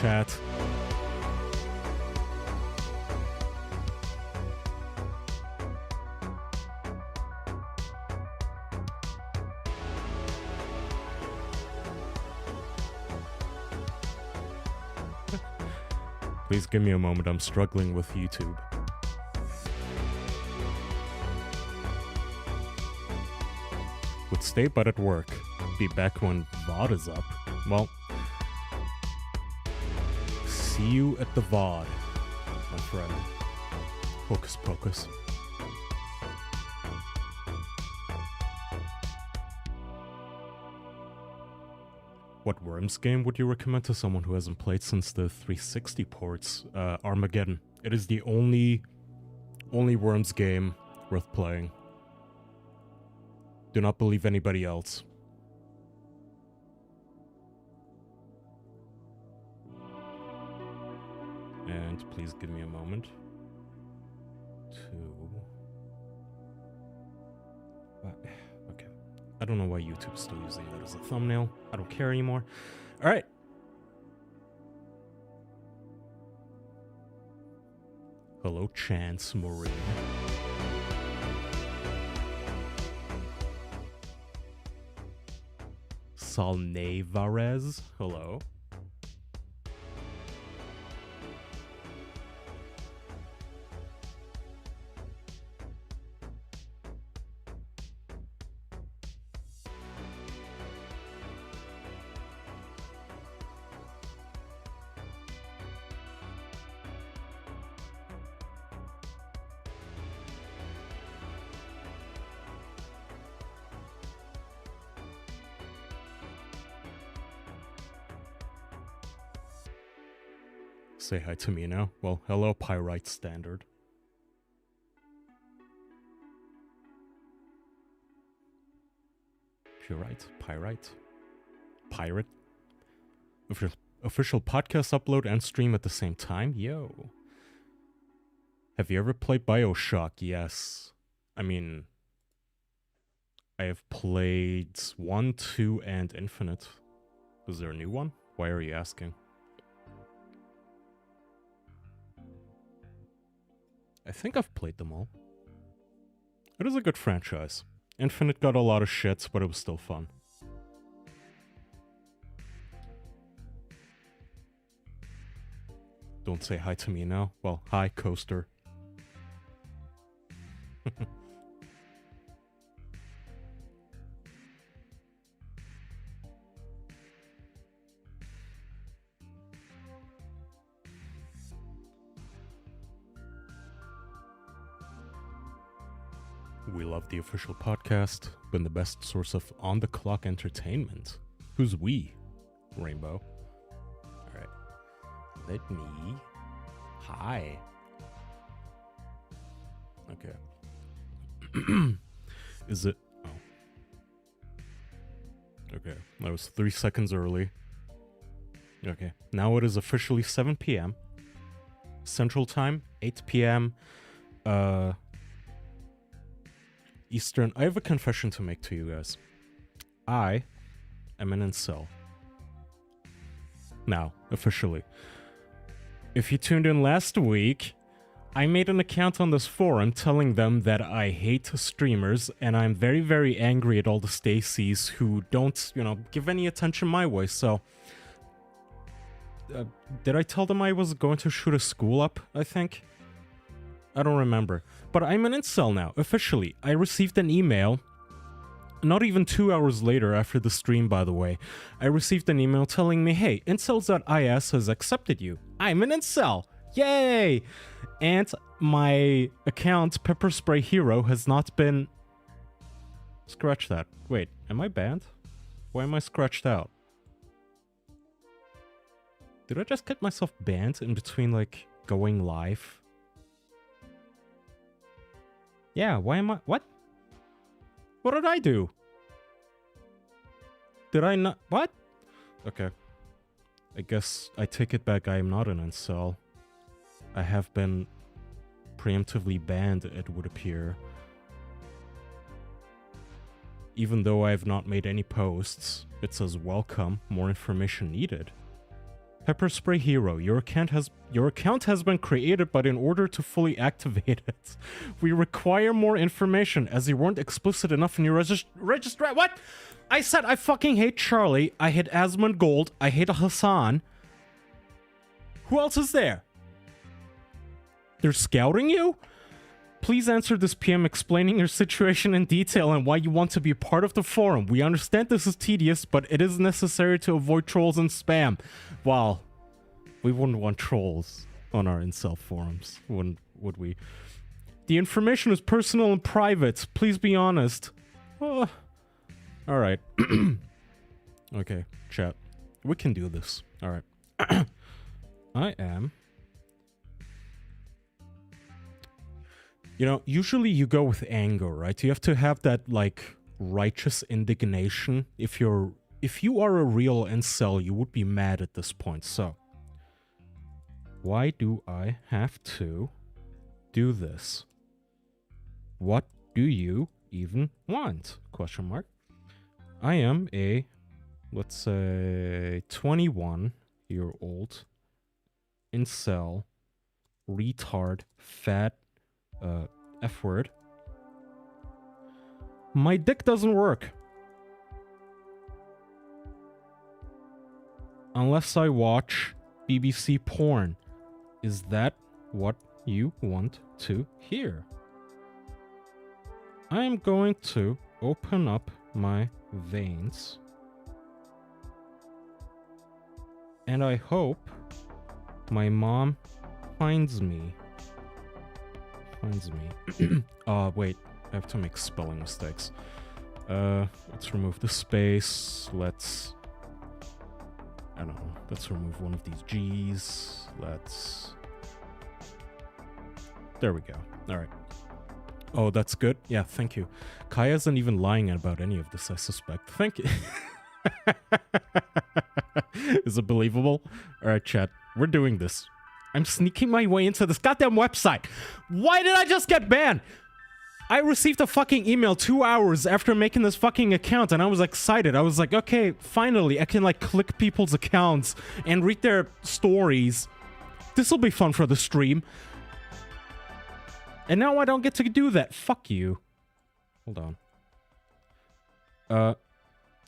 chat. Please give me a moment, I'm struggling with YouTube. Would stay but at work. Be back when VOD is up. Well, see you at the VOD, my friend. Hocus pocus. What Worms game would you recommend to someone who hasn't played since the 360 ports? Armageddon. It is the only Worms game worth playing. Do not believe anybody else. And please give me a moment to... Okay. I don't know why YouTube's still using that as a thumbnail. I don't care anymore. Alright. Hello, Chance Marine. Salnevarez. Hello. Say hi to me now. Well, hello, Pyrite Standard. Pyrite? Pyrite? Pirate? Official podcast upload and stream at the same time? Yo. Have you ever played BioShock? Yes. I mean, I have played 1, 2, and Infinite. Is there a new one? Why are you asking? I think I've played them all. It is a good franchise. Infinite got a lot of shit, but it was still fun. Don't say hi to me now. Well, hi, Coaster. We love the official podcast. Been the best source of on-the-clock entertainment. Who's we? Rainbow. Alright. Let me... Hi. Okay. Is it... Oh. Okay. That was 3 seconds early. Okay. Now it is officially 7 p.m. Central Time. 8 p.m. Eastern. I have a confession to make to you guys. I am an incel. Now, officially. If you tuned in last week, I made an account on this forum telling them that I hate streamers and I'm very, very angry at all the Stacys who don't, give any attention my way, so... did I tell them I was going to shoot a school up, I think? I don't remember. But I'm an incel now, officially. I received an email, not even 2 hours later after the stream, by the way. I received an email telling me, hey, incels.is has accepted you. I'm an incel! Yay! And my account, Pepper Spray Hero, has not been... Scratch that. Wait, am I banned? Why am I scratched out? Did I just get myself banned in between, like, going live? Yeah, why am I... What? What did I do? Did I not... What? Okay. I guess I take it back, I am not an incel. I have been preemptively banned, it would appear. Even though I have not made any posts, it says welcome, more information needed. Pepper Spray Hero, your account has been created, but in order to fully activate it, we require more information as you weren't explicit enough in your register. What? I said I fucking hate Charlie. I hate Asmund Gold. I hate Hassan. Who else is there? They're scouting you? Please answer this PM explaining your situation in detail and why you want to be part of the forum. We understand this is tedious, but it is necessary to avoid trolls and spam. Well, we wouldn't want trolls on our incel forums, would we? The information is personal and private. Please be honest. Alright. Okay, chat. We can do this. Alright. I am... You know, usually you go with anger, right? You have to have that, like, righteous indignation. If you are a real incel, you would be mad at this point. So, why do I have to do this? What do you even want? Question mark. I am a, let's say, 21-year-old incel, retard, fat, F word. My dick doesn't work. Unless I watch BBC porn. Is that what you want to hear? I am going to open up my veins. And I hope my mom finds me. Wait, I have to make spelling mistakes. Let's remove the space. Let's remove one of these G's. There we go. Alright. Oh, that's good? Yeah, thank you. Kai isn't even lying about any of this, I suspect. Thank you. Is it believable? Alright, chat. We're doing this. I'm sneaking my way into this goddamn website. Why did I just get banned? I received a fucking email 2 hours after making this fucking account, and I was excited. I was like, okay, finally, I can, like, click people's accounts and read their stories. This'll be fun for the stream. And now I don't get to do that. Fuck you. Hold on.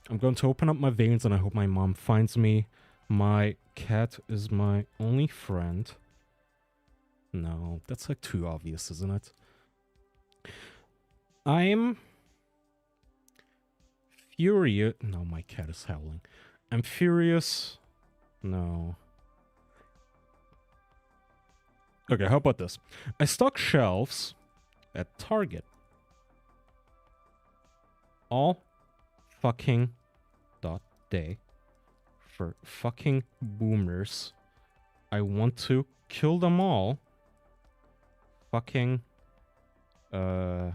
I'm going to open up my veins, and I hope my mom finds me. My cat is my only friend. No, that's like too obvious, isn't it? I'm furious. No, my cat is howling. I'm furious. No. Okay, how about this? I stock shelves at Target all fucking day for fucking boomers. I want to kill them all. Fucking I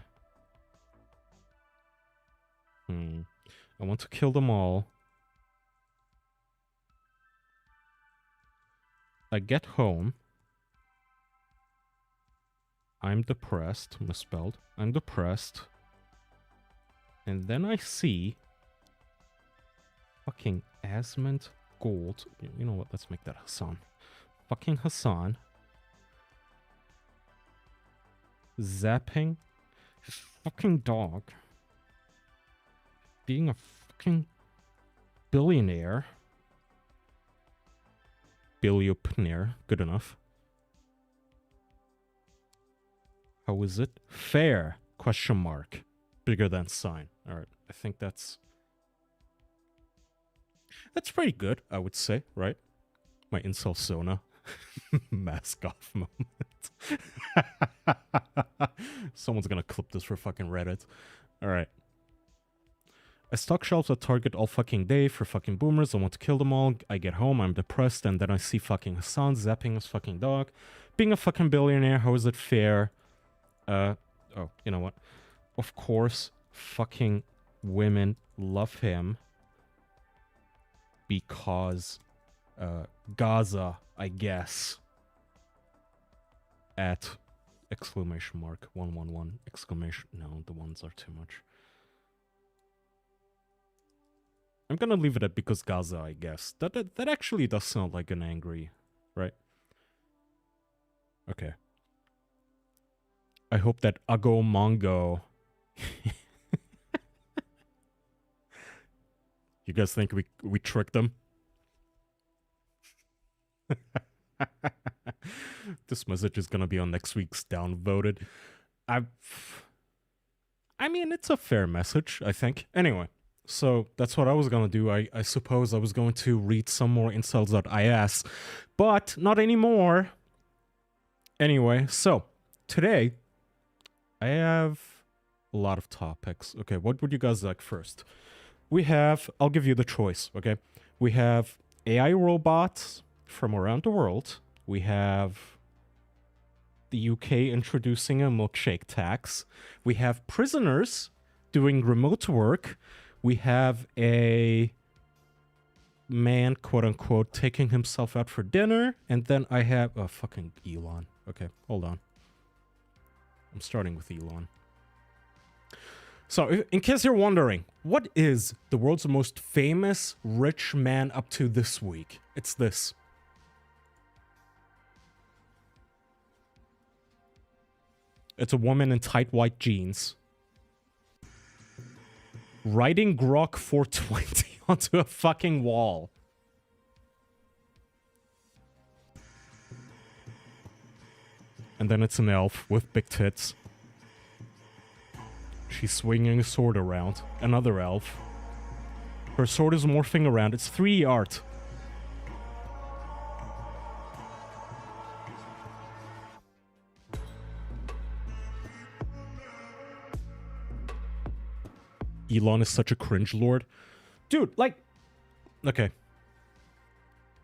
want to kill them all. I get home. I'm depressed. Misspelled. I'm depressed. And then I see fucking Asmund Gold. You know what? Let's make that Hassan. Fucking Hassan. Zapping his fucking dog. Being a fucking billionaire. Billionaire. Good enough. How is it? Fair? Question mark. Bigger than sign. Alright, I think that's pretty good, I would say, right? My incel Sona. Mask off moment. Someone's gonna clip this for fucking Reddit. Alright. I stock shelves at Target all fucking day for fucking boomers. I want to kill them all. I get home, I'm depressed, and then I see fucking Hassan zapping his fucking dog. Being a fucking billionaire, how is it fair? Oh, you know what? Of course, fucking women love him. Because, Gaza, I guess. At exclamation mark 111 exclamation. No, the ones are too much. I'm gonna leave it at because Gaza, I guess. That actually does sound like an angry, right? Okay. I hope that Ago Mongo. You guys think we tricked them? This message is gonna be on next week's downvoted. I mean, it's a fair message, I think. Anyway, so that's what I was gonna do. I suppose I was going to read some more incels.is, but not anymore. Anyway, so today I have a lot of topics. Okay, what would you guys like first? We have, I'll give you the choice, okay? We have AI robots from around the world. We have the UK introducing a milkshake tax. We have prisoners doing remote work. We have a man, quote unquote, taking himself out for dinner. And then I have, oh, fucking Elon. Okay, hold on. I'm starting with Elon. So, in case you're wondering, what is the world's most famous rich man up to this week? It's this. It's a woman in tight white jeans writing Grok 420 onto a fucking wall. And then it's an elf with big tits. She's swinging a sword around. Another elf. Her sword is morphing around. It's 3D art. Elon is such a cringe lord. Dude, like... Okay.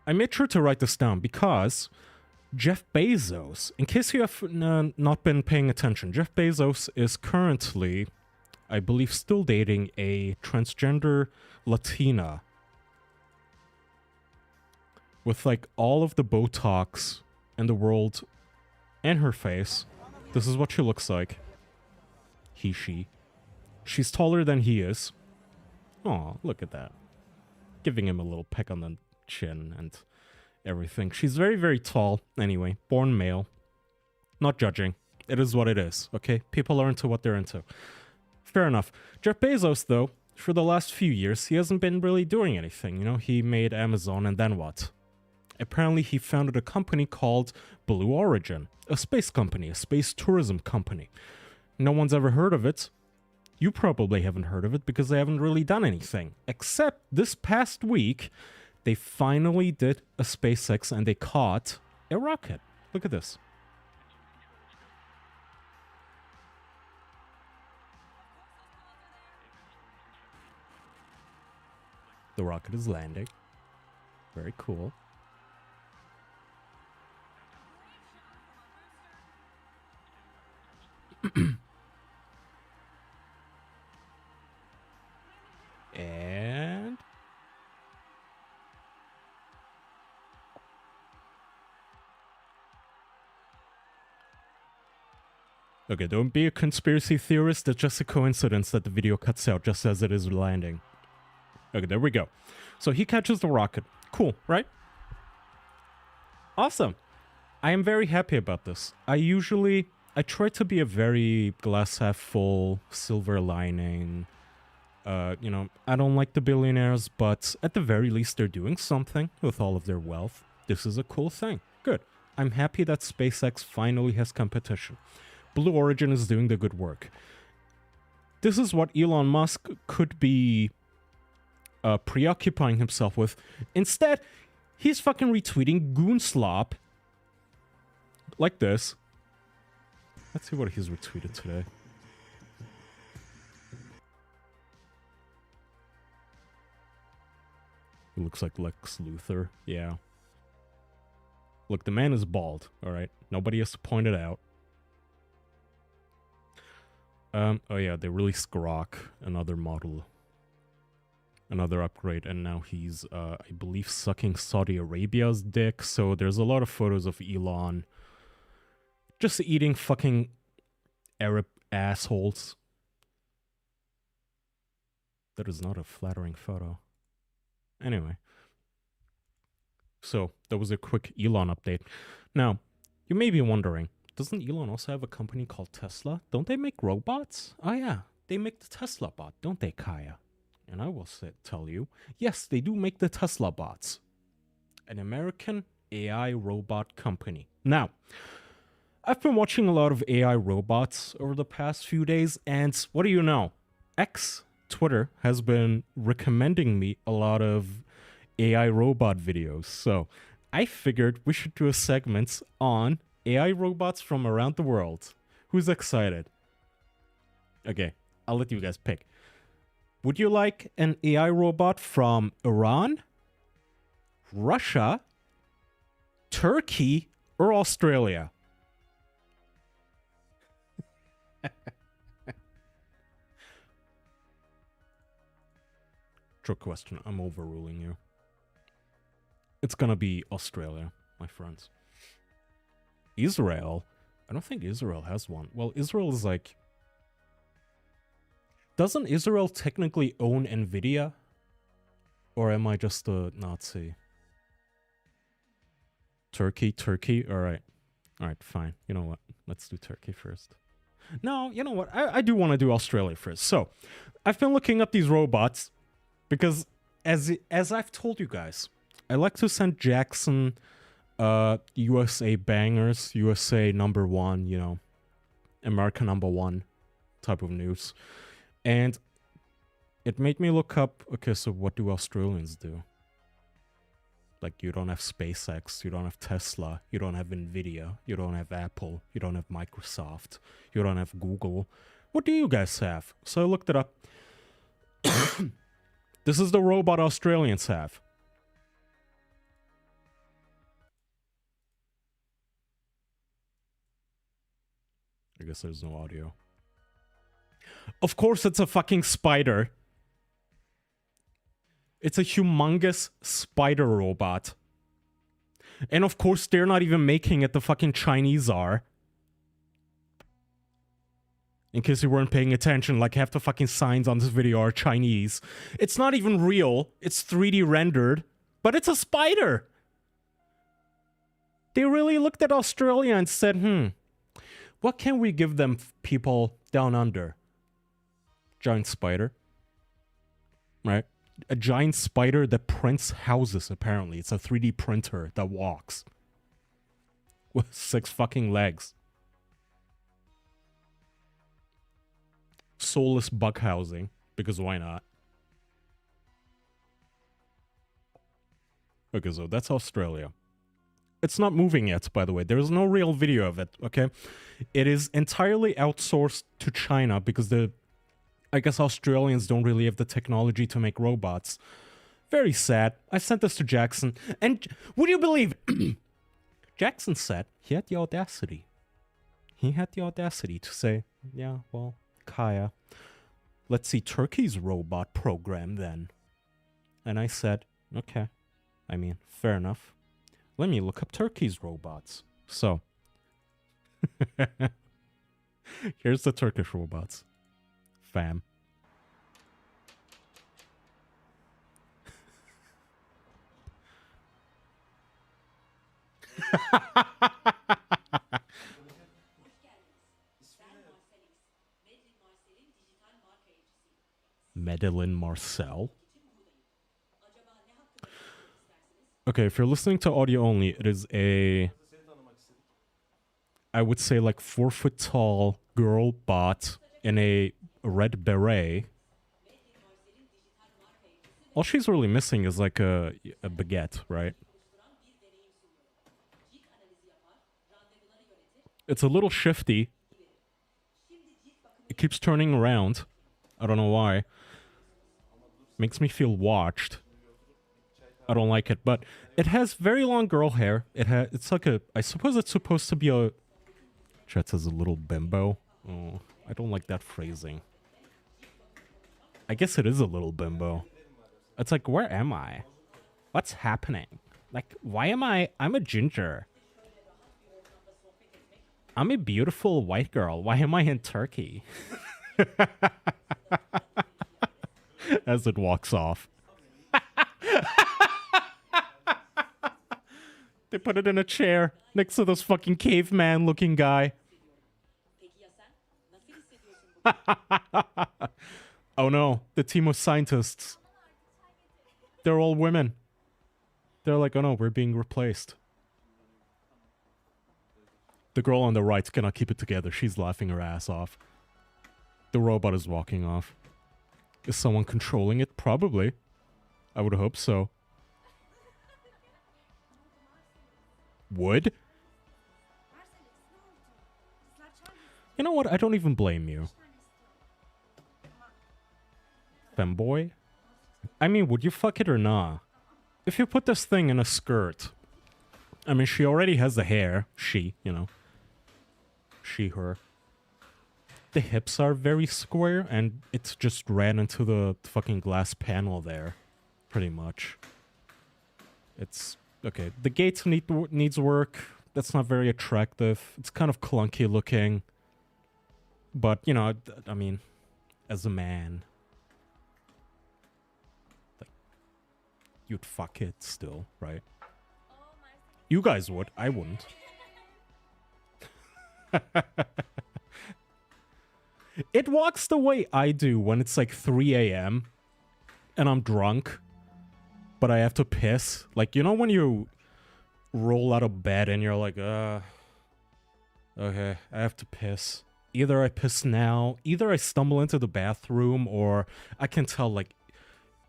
I made sure to write this down because Jeff Bezos, in case you have not been paying attention, Jeff Bezos is currently, I believe, still dating a transgender Latina with like all of the Botox in the world in her face. This is what she looks like. She. She's taller than he is. Aw, look at that. Giving him a little peck on the chin and everything. She's very, very tall. Anyway, born male. Not judging. It is what it is, okay? People are into what they're into. Fair enough. Jeff Bezos, though, for the last few years, he hasn't been really doing anything. You know, he made Amazon, and then what? Apparently, he founded a company called Blue Origin. A space company, a space tourism company. No one's ever heard of it. You probably haven't heard of it because they haven't really done anything. Except this past week, they finally did a SpaceX and they caught a rocket. Look at this. The rocket is landing. Very cool. And okay, don't be a conspiracy theorist. It's just a coincidence that the video cuts out just as it is landing. Okay, there we go. So he catches the rocket. Cool, right? Awesome. I am very happy about this. I try to be a very glass half full, silver lining. You know, I don't like the billionaires, but at the very least they're doing something with all of their wealth. This is a cool thing. Good. I'm happy that SpaceX finally has competition. Blue Origin is doing the good work. This is what Elon Musk could be preoccupying himself with. Instead, he's fucking retweeting Goonslop like this. Let's see what he's retweeted today. He looks like Lex Luthor. Yeah. Look, the man is bald, alright? Nobody has to point it out. Oh yeah, they released Grok, another model. Another upgrade, and now he's, I believe, sucking Saudi Arabia's dick, so there's a lot of photos of Elon just eating fucking Arab assholes. That is not a flattering photo. Anyway. So, that was a quick Elon update. Now, you may be wondering, doesn't Elon also have a company called Tesla? Don't they make robots? Oh yeah, they make the Tesla bot, don't they, Kaya? And I will tell you, yes, they do make the Tesla bots. An American AI robot company. Now, I've been watching a lot of AI robots over the past few days, and what do you know? Twitter, has been recommending me a lot of AI robot videos. So I figured we should do a segment on AI robots from around the world. Who's excited? Okay, I'll let you guys pick. Would you like an AI robot from Iran, Russia, Turkey, or Australia? Trick question. I'm overruling you. It's gonna be Australia, my friends. Israel? I don't think Israel has one. Well, Israel is like... Doesn't Israel technically own Nvidia? Or am I just a Nazi? Turkey? Alright. Alright, fine. You know what? Let's do Turkey first. No, you know what? I do want to do Australia first. So, I've been looking up these robots because, as I've told you guys, I like to send Jackson USA bangers, USA #1, you know, America #1 type of news. And it made me look up, okay, so what do Australians do? Like, you don't have SpaceX, you don't have Tesla, you don't have Nvidia, you don't have Apple, you don't have Microsoft, you don't have Google. What do you guys have? So I looked it up. This is the robot Australians have. I guess there's no audio. Of course it's a fucking spider. It's a humongous spider robot. And of course they're not even making it, the fucking Chinese are. In case you weren't paying attention, like half the fucking signs on this video are Chinese. It's not even real. It's 3D rendered. But it's a spider! They really looked at Australia and said, what can we give them people down under? Giant spider. Right? A giant spider that prints houses, apparently. It's a 3D printer that walks. With 6 fucking legs. Soulless bug housing. Because why not? Okay, so that's Australia. It's not moving yet, by the way. There's no real video of it, okay? It is entirely outsourced to China because I guess Australians don't really have the technology to make robots. Very sad. I sent this to Jackson, and would you believe it? Jackson said he had the audacity. He had the audacity to say, yeah, well, Kaya, let's see Turkey's robot program then. And I said, okay. I mean, fair enough. Let me look up Turkey's robots. So, here's the Turkish robots. Fam. Medellin Marcel. Okay, if you're listening to audio only, it is a, I would say like 4 foot tall girl bot in a red beret. All she's really missing is like a baguette, right? It's a little shifty. It keeps turning around. I don't know why. Makes me feel watched. I don't like it, but it has very long girl hair. It's like a, I suppose it's supposed to be a, chat says a little bimbo. Oh, I don't like that phrasing. I guess it is a little bimbo. It's like, where am I? What's happening? Like, why am I'm a ginger. I'm a beautiful white girl. Why am I in Turkey? As it walks off. They put it in a chair next to this fucking caveman looking guy. Oh no, the team of scientists. They're all women. They're like, oh no, we're being replaced. The girl on the right cannot keep it together. She's laughing her ass off. The robot is walking off. Is someone controlling it? Probably. I would hope so. Would? You know what? I don't even blame you. Femboy? I mean, would you fuck it or nah? If you put this thing in a skirt... I mean, she already has the hair. She, you know. She, her. The hips are very square, and it's just ran into the fucking glass panel there. Pretty much. It's... Okay, the gates needs work. That's not very attractive. It's kind of clunky looking. But, you know, I mean, as a man... Like, you'd fuck it still, right? You guys would. I wouldn't. It walks the way I do when it's like 3 a.m. and I'm drunk, but I have to piss. Like, you know when you roll out of bed and you're like, okay, I have to piss. Either I piss now, either I stumble into the bathroom, or I can tell, like,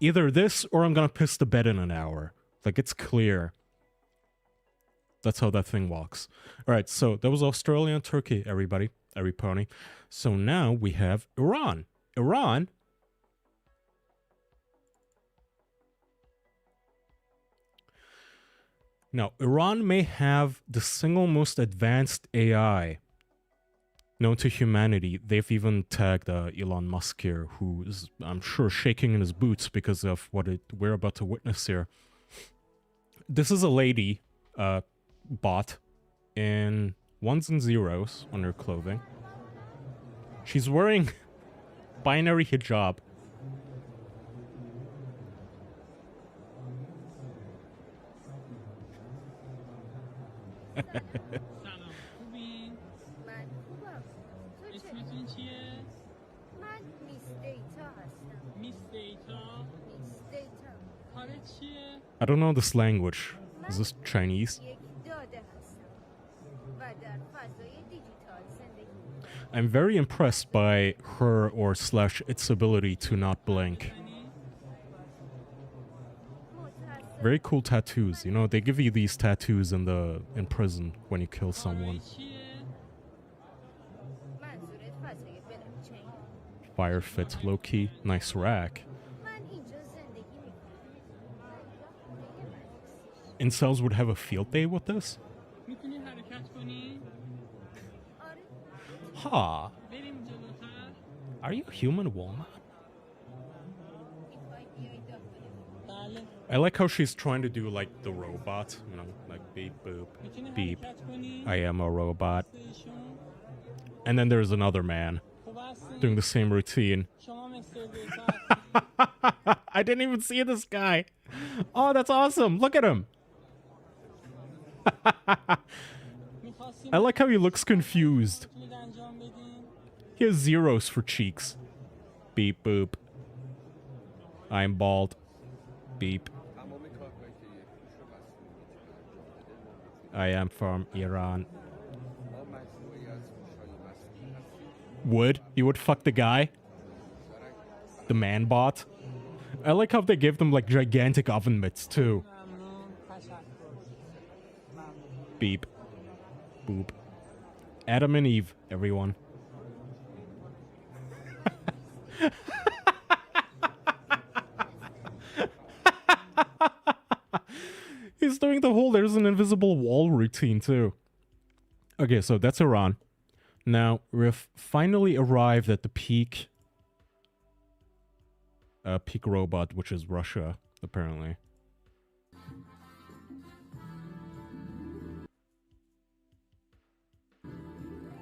either this or I'm gonna piss the bed in an hour. Like, it's clear. That's how that thing walks. Alright, so that was Australia and Turkey, everybody. Every pony. So now we have Iran. Iran... Now, Iran may have the single most advanced AI known to humanity. They've even tagged Elon Musk here, who is, I'm sure, shaking in his boots because of what we're about to witness here. This is a lady... bot in ones and zeros on her clothing. She's wearing binary hijab. I don't know this language. Is this Chinese? I'm very impressed by her or slash its ability to not blink. Very cool tattoos. You know, they give you these tattoos in prison when you kill someone. Fire fit, low-key. Nice rack. Incels would have a field day with this? Huh. Are you a human woman? I like how she's trying to do like the robot, you know, like beep boop, beep. I am a robot. And then there's another man doing the same routine. I didn't even see this guy. Oh, that's awesome. Look at him. I like how he looks confused. He has zeros for cheeks. Beep boop. I'm bald. Beep. I am from Iran. Would? You would fuck the guy? The man bot? I like how they give them like gigantic oven mitts too. Beep. Boop. Adam and Eve, everyone. He's doing the whole there's an invisible wall routine too. Okay, so that's Iran. Now, we've finally arrived at the peak robot, which is Russia, apparently.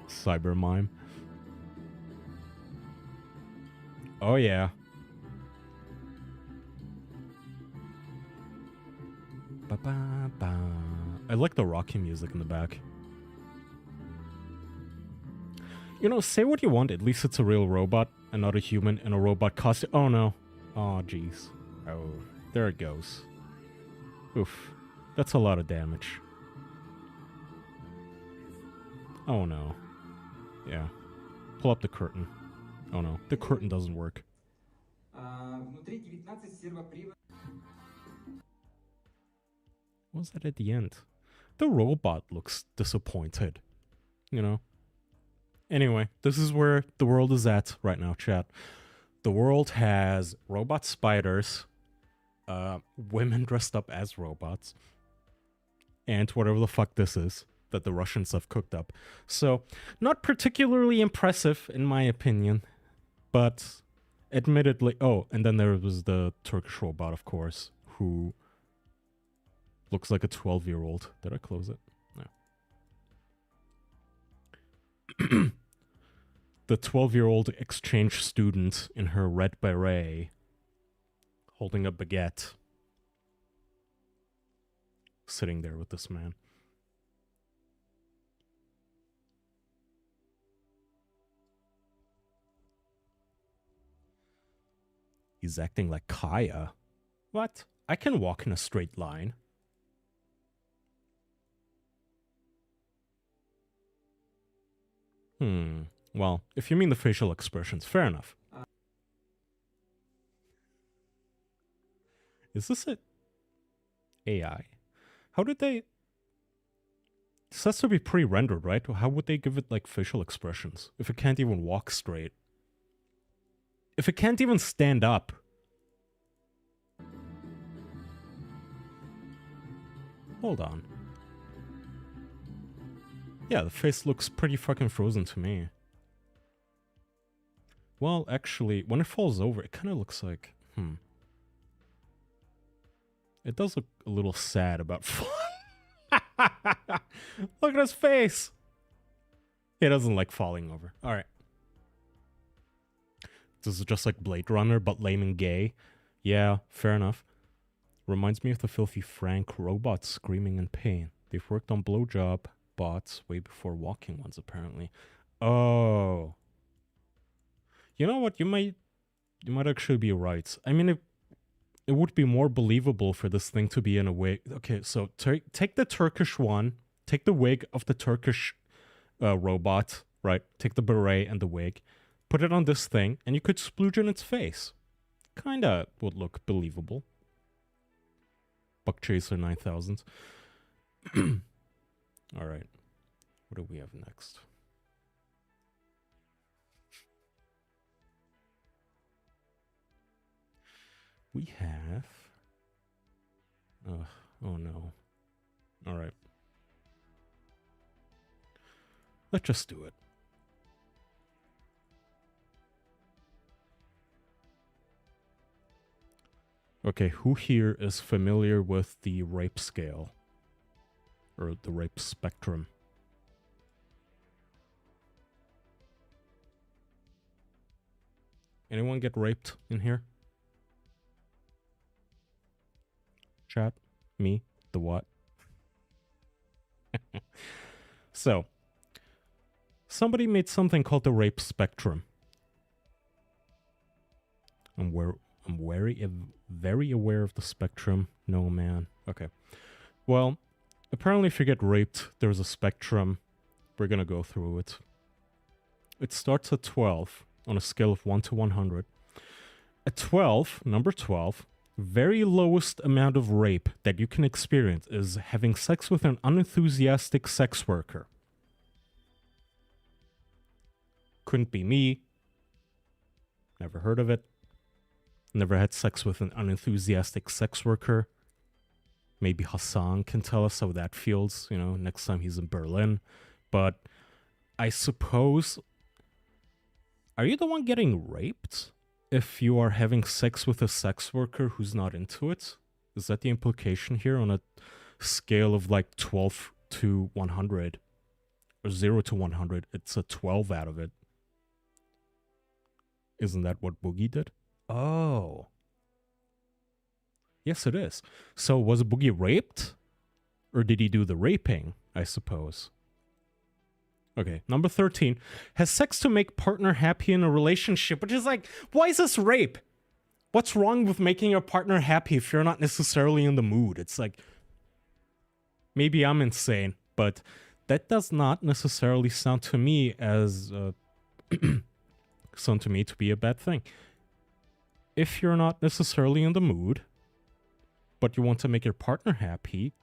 Cyber mime. Oh yeah. Ba ba ba. I like the rocky music in the back. You know, say what you want, at least it's a real robot and not a human in a robot costume. Oh no. Oh jeez. Oh, there it goes. Oof. That's a lot of damage. Oh no. Yeah. Pull up the curtain. Oh no, the curtain doesn't work. What was that at the end? The robot looks disappointed. You know? Anyway, this is where the world is at right now, chat. The world has robot spiders, women dressed up as robots, and whatever the fuck this is that the Russians have cooked up. So, not particularly impressive, in my opinion, but admittedly... Oh, and then there was the Turkish robot, of course, who looks like a 12-year-old. Did I close it? No. The 12-year-old exchange student in her red beret holding a baguette, sitting there with this man. He's acting like Kaya. What? I can walk in a straight line. Well, if you mean the facial expressions, fair enough. Is this a AI? How did they... This has to be pre-rendered, right? How would they give it, like, facial expressions? If it can't even walk straight. If it can't even stand up. Hold on. Yeah, the face looks pretty fucking frozen to me. Well, actually, when it falls over, it kind of looks like... It does look a little sad about... Look at his face! He doesn't like falling over. Alright. This is just like Blade Runner, but lame and gay. Yeah, fair enough. Reminds me of the filthy Frank robots screaming in pain. They've worked on blowjob bots way before walking ones, apparently. Oh. You know what? You might actually be right. I mean, it would be more believable for this thing to be in a wig. Okay, so take the Turkish one. Take the wig of the Turkish robot, right? Take the beret and the wig. Put it on this thing, and you could splooge in its face. Kinda would look believable. Buckchaser 9000. Alright. What do we have next? We have... oh no. Alright. Let's just do it. Okay, who here is familiar with the rape scale? Or the rape spectrum? Anyone get raped in here? Chat? Me? The what? So, somebody made something called the rape spectrum. I'm very aware of the spectrum. No, man. Okay. Well, apparently if you get raped, there's a spectrum. We're gonna go through it. It starts at 12 on a scale of 1 to 100. At 12, number 12, very lowest amount of rape that you can experience is having sex with an unenthusiastic sex worker. Couldn't be me. Never heard of it. Never had sex with an unenthusiastic sex worker. Maybe Hassan can tell us how that feels, you know, next time he's in Berlin. But I suppose... Are you the one getting raped if you are having sex with a sex worker who's not into it? Is that the implication here on a scale of like 12 to 100? Or 0 to 100, it's a 12 out of it. Isn't that what Boogie did? Oh. Yes, it is. So was Boogie raped? Or did he do the raping, I suppose? Okay, number 13. Has sex to make partner happy in a relationship, which is like, why is this rape? What's wrong with making your partner happy if you're not necessarily in the mood? It's like, maybe I'm insane, but that does not necessarily sound to me as sound to me to be a bad thing. If you're not necessarily in the mood, but you want to make your partner happy,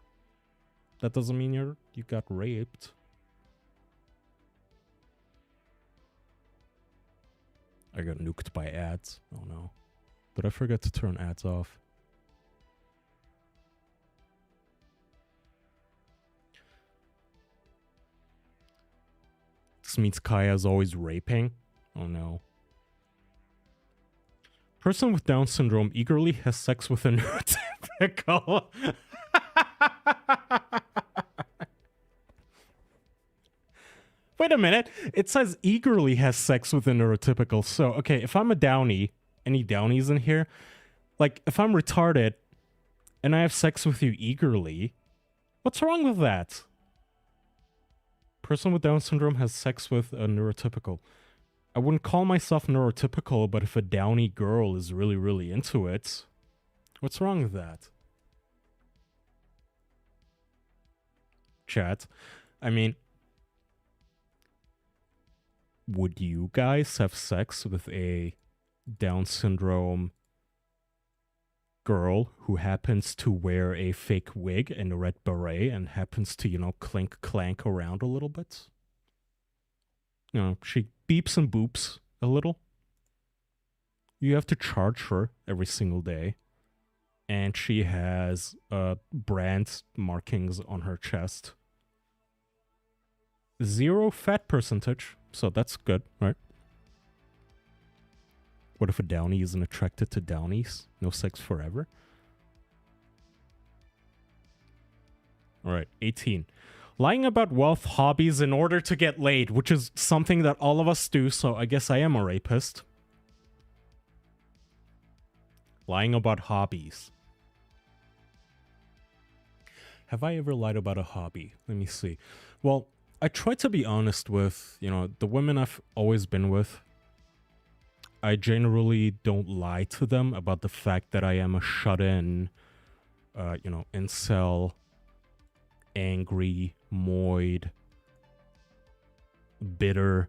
that doesn't mean you got raped. I got nuked by ads. Oh no. Did I forget to turn ads off? This means Kaya is always raping? Oh no. Person with Down syndrome eagerly has sex with a neurotypical. Wait a minute. It says eagerly has sex with a neurotypical. So, okay, if I'm a downy, any downies in here? Like, if I'm retarded and I have sex with you eagerly, what's wrong with that? Person with Down syndrome has sex with a neurotypical. I wouldn't call myself neurotypical, but if a downy girl is really, really into it, what's wrong with that? Chat. I mean, would you guys have sex with a Down syndrome girl who happens to wear a fake wig and a red beret and happens to, you know, clank around a little bit? You know, she beeps and boops a little. You have to charge her every single day. And she has brand markings on her chest. 0 fat percentage, so that's good, right? What if a downy isn't attracted to downies? No sex forever? Alright, 18. Lying about wealth, hobbies in order to get laid, which is something that all of us do, so I guess I am a rapist. Lying about hobbies. Have I ever lied about a hobby? Let me see. Well, I try to be honest with, you know, the women I've always been with. I generally don't lie to them about the fact that I am a shut-in, you know, incel, angry, moid, bitter,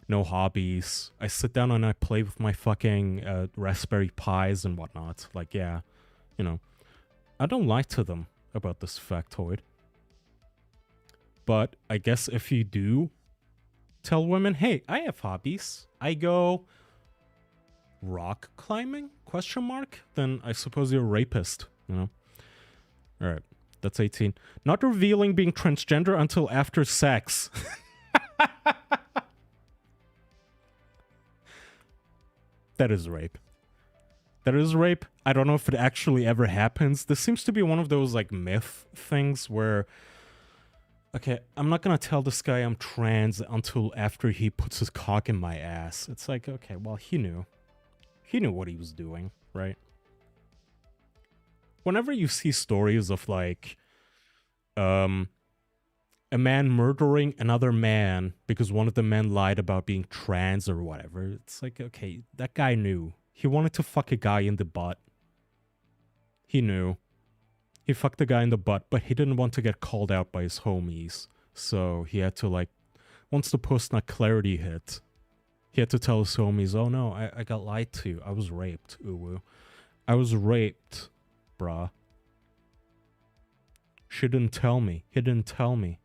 no hobbies. I sit down and I play with my fucking Raspberry Pis and whatnot. Like, yeah, you know, I don't lie to them about this factoid. But I guess if you do tell women, hey, I have hobbies, I go rock climbing, question mark, then I suppose you're a rapist, you know? Alright, that's 18. Not revealing being transgender until after sex. That is rape. That is rape. I don't know if it actually ever happens. This seems to be one of those, like, myth things where, okay, I'm not gonna tell this guy I'm trans until after he puts his cock in my ass. It's like, okay, well, he knew. He knew what he was doing, right? Whenever you see stories of, like, a man murdering another man because one of the men lied about being trans or whatever, it's like, okay, that guy knew. He wanted to fuck a guy in the butt. He knew. He fucked the guy in the butt, but he didn't want to get called out by his homies. So he had to, like, once the post-nut clarity hit, he had to tell his homies, oh no, I got lied to. I was raped. Ooh. I was raped, bruh. She didn't tell me. He didn't tell me.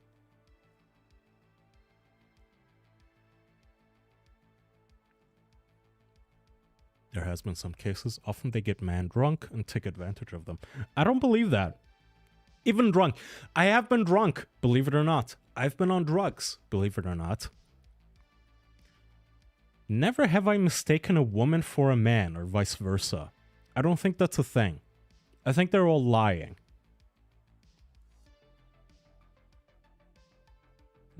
There has been some cases. Often they get man drunk and take advantage of them. I don't believe that. Even drunk. I have been drunk, believe it or not. I've been on drugs, believe it or not. Never have I mistaken a woman for a man, or vice versa. I don't think that's a thing. I think they're all lying.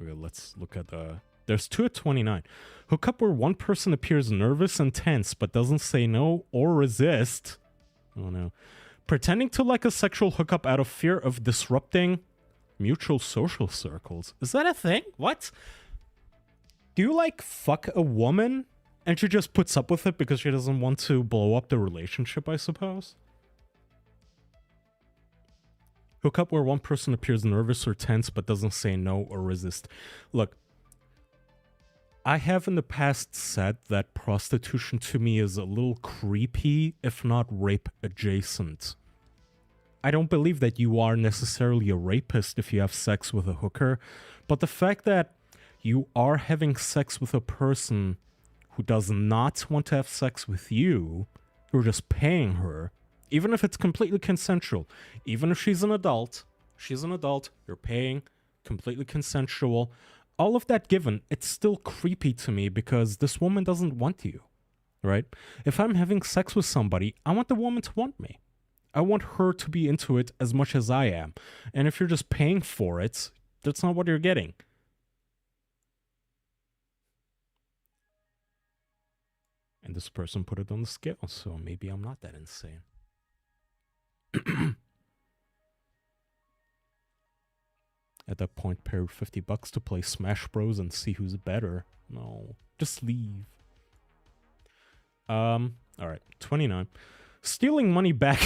Okay, let's look at the... There's 2 at 29. Hook up where one person appears nervous and tense, but doesn't say no or resist. Oh no. Pretending to like a sexual hookup out of fear of disrupting mutual social circles. Is that a thing? What? Do you, like, fuck a woman and she just puts up with it because she doesn't want to blow up the relationship, I suppose? Hookup where one person appears nervous or tense but doesn't say no or resist. Look, I have in the past said that prostitution to me is a little creepy, if not rape adjacent. I don't believe that you are necessarily a rapist if you have sex with a hooker, but the fact that you are having sex with a person who does not want to have sex with you, you're just paying her, even if it's completely consensual, even if she's an adult, you're paying, completely consensual. All of that given, it's still creepy to me because this woman doesn't want you, right? If I'm having sex with somebody, I want the woman to want me. I want her to be into it as much as I am. And if you're just paying for it, that's not what you're getting. And this person put it on the scale, so maybe I'm not that insane. At that point, pay $50 to play Smash Bros. And see who's better. No, just leave. Alright, 29. Stealing money back.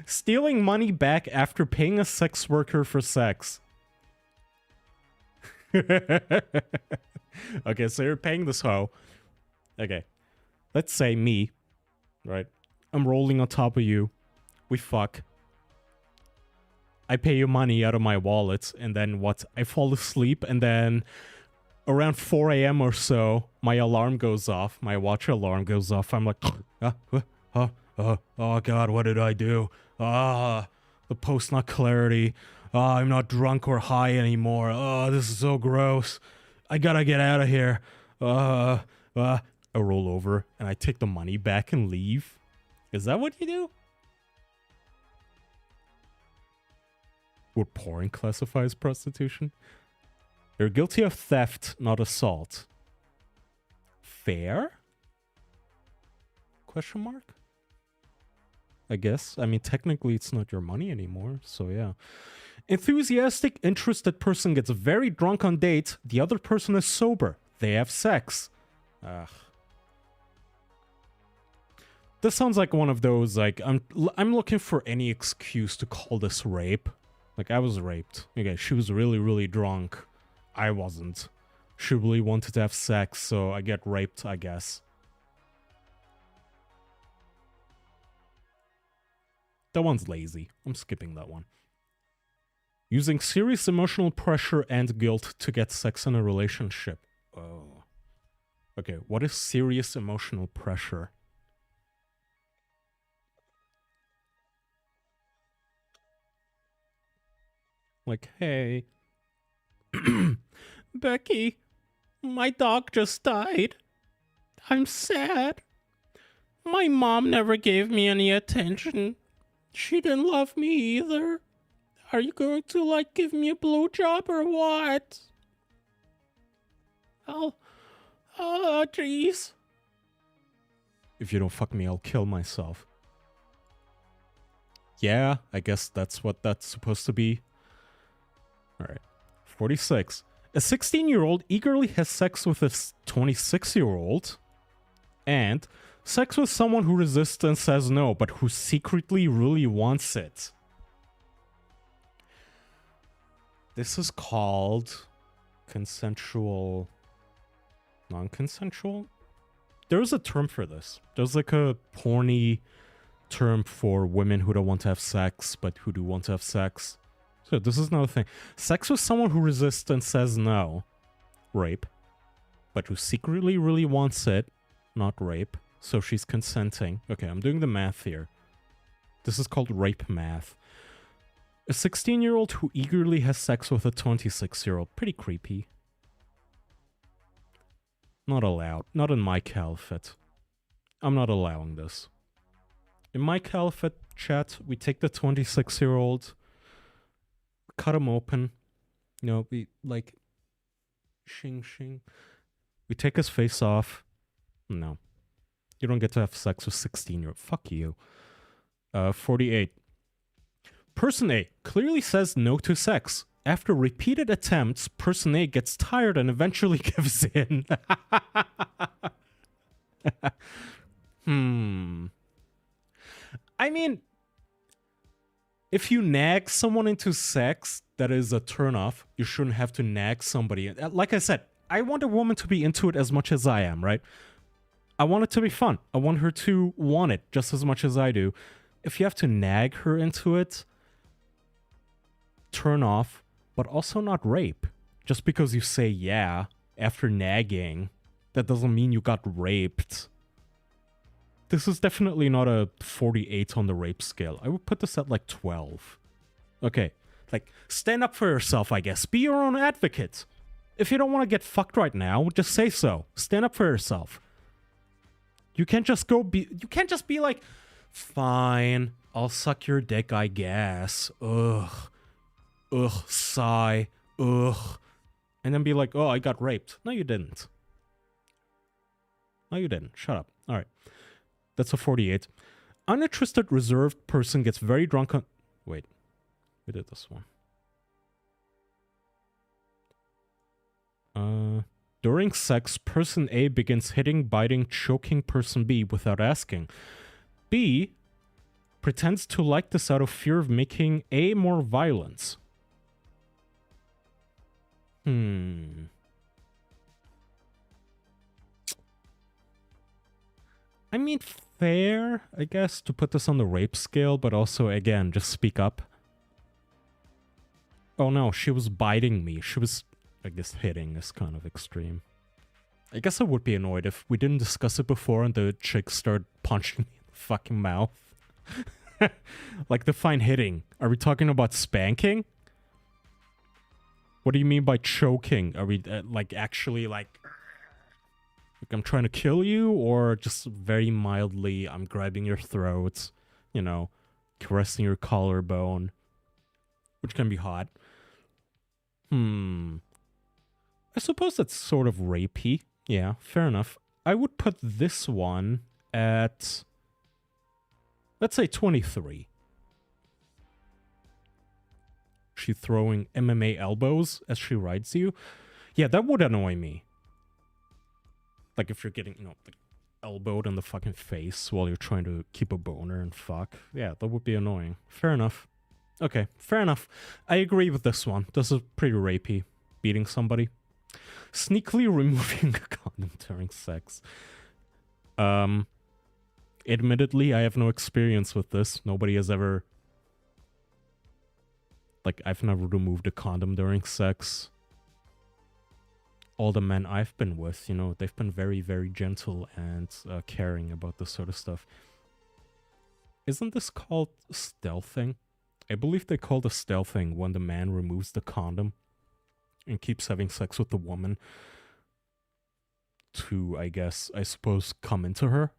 Stealing money back after paying a sex worker for sex. Okay, so you're paying this hoe. Okay. Let's say me, right? I'm rolling on top of you. We fuck. I pay you money out of my wallet, and then what? I fall asleep, and then around 4 a.m. or so, my alarm goes off. My watch alarm goes off. I'm like, oh God, what did I do? The post-nut clarity. I'm not drunk or high anymore. This is so gross. I gotta get out of here. I roll over, and I take the money back and leave. Is that what you do? Would porn classify as prostitution? You're guilty of theft, not assault. Fair? Question mark? I guess. I mean, technically it's not your money anymore, so yeah. Enthusiastic, interested person gets very drunk on date. The other person is sober. They have sex. Ugh. This sounds like one of those, like, I'm looking for any excuse to call this rape. Like, I was raped. Okay, she was really, really drunk. I wasn't. She really wanted to have sex, so I get raped, I guess. That one's lazy. I'm skipping that one. Using serious emotional pressure and guilt to get sex in a relationship. Oh. Okay, what is serious emotional pressure? Like, hey, Becky, my dog just died. I'm sad. My mom never gave me any attention. She didn't love me either. Are you going to, like, give me a blowjob or what? Oh, jeez. If you don't fuck me, I'll kill myself. Yeah, I guess that's what that's supposed to be. Alright. 46. A 16-year-old eagerly has sex with a 26-year-old. And sex with someone who resists and says no, but who secretly really wants it. This is called consensual... non-consensual? There's a term for this. There's like a porny term for women who don't want to have sex, but who do want to have sex. So this is another thing. Sex with someone who resists and says no. Rape. But who secretly really wants it. Not rape. So she's consenting. Okay, I'm doing the math here. This is called rape math. A 16-year-old who eagerly has sex with a 26-year-old. Pretty creepy. Not allowed. Not in my caliphate. I'm not allowing this. In my caliphate chat, we take the 26-year-old... cut him open, you know, we like, shing shing. We take his face off. No, You don't get to have sex with 16-year-old. Fuck you. 48. Person A clearly says no to sex. After repeated attempts, person A gets tired and eventually gives in. I mean, if you nag someone into sex, that is a turnoff. You shouldn't have to nag somebody. Like I said, I want a woman to be into it as much as I am, right? I want it to be fun. I want her to want it just as much as I do. If you have to nag her into it, turn off, but also not rape. Just because you say yeah after nagging, that doesn't mean you got raped. This is definitely not a 48 on the rape scale. I would put this at like 12. Okay, like, stand up for yourself, I guess. Be your own advocate. If you don't want to get fucked right now, just say so. Stand up for yourself. You can't just be like, fine, I'll suck your dick, I guess. Ugh. Ugh, sigh. Ugh. And then be like, oh, I got raped. No, you didn't. No, you didn't. Shut up. All right. That's a 48. Uninterested reserved person gets very drunk on... Wait. We did this one. During sex, person A begins hitting, biting, choking person B without asking. B pretends to like this out of fear of making A more violent. I mean, fair, I guess, to put this on the rape scale, but also, again, just speak up. Oh no, she was biting me. She was, I guess, hitting is kind of extreme. I guess I would be annoyed if we didn't discuss it before and the chick started punching me in the fucking mouth. Like, define hitting. Are we talking about spanking? What do you mean by choking? Are we, like, actually, like I'm trying to kill you? Or just very mildly, I'm grabbing your throat, you know, caressing your collarbone, which can be hot. I suppose that's sort of rapey. Yeah, fair enough. I would put this one at, let's say 23. She throwing MMA elbows as she rides you. Yeah, that would annoy me. Like if you're getting, you know, like elbowed in the fucking face while you're trying to keep a boner and fuck. Yeah, that would be annoying. Fair enough. Okay, fair enough. I agree with this one. This is pretty rapey. Beating somebody. Sneakily removing a condom during sex. Admittedly, I have no experience with this. Nobody has ever... Like, I've never removed a condom during sex. All the men I've been with, you know, they've been very, very gentle and caring about this sort of stuff. Isn't this called stealthing? I believe they call it stealthing when the man removes the condom and keeps having sex with the woman to, I guess, I suppose, come into her.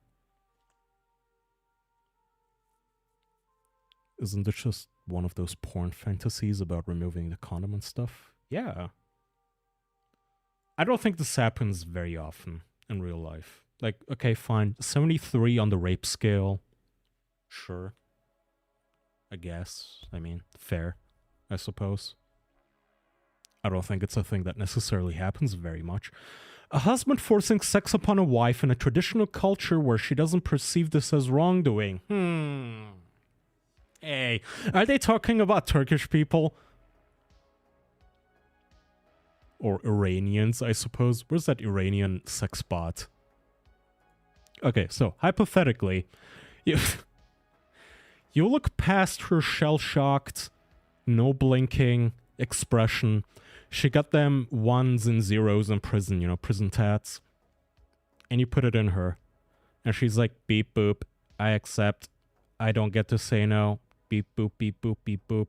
Isn't it just one of those porn fantasies about removing the condom and stuff? Yeah. I don't think this happens very often in real life. Like, okay, fine. 73 on the rape scale. Sure. I guess. I mean, fair, I suppose. I don't think it's a thing that necessarily happens very much. A husband forcing sex upon a wife in a traditional culture where she doesn't perceive this as wrongdoing. Hey, are they talking about Turkish people? Or Iranians, I suppose. Where's that Iranian sex bot? Okay, so, hypothetically, you look past her shell-shocked, no blinking expression. She got them ones and zeros in prison, you know, prison tats. And you put it in her. And she's like, beep boop, I accept. I don't get to say no. Beep boop, beep boop, beep boop.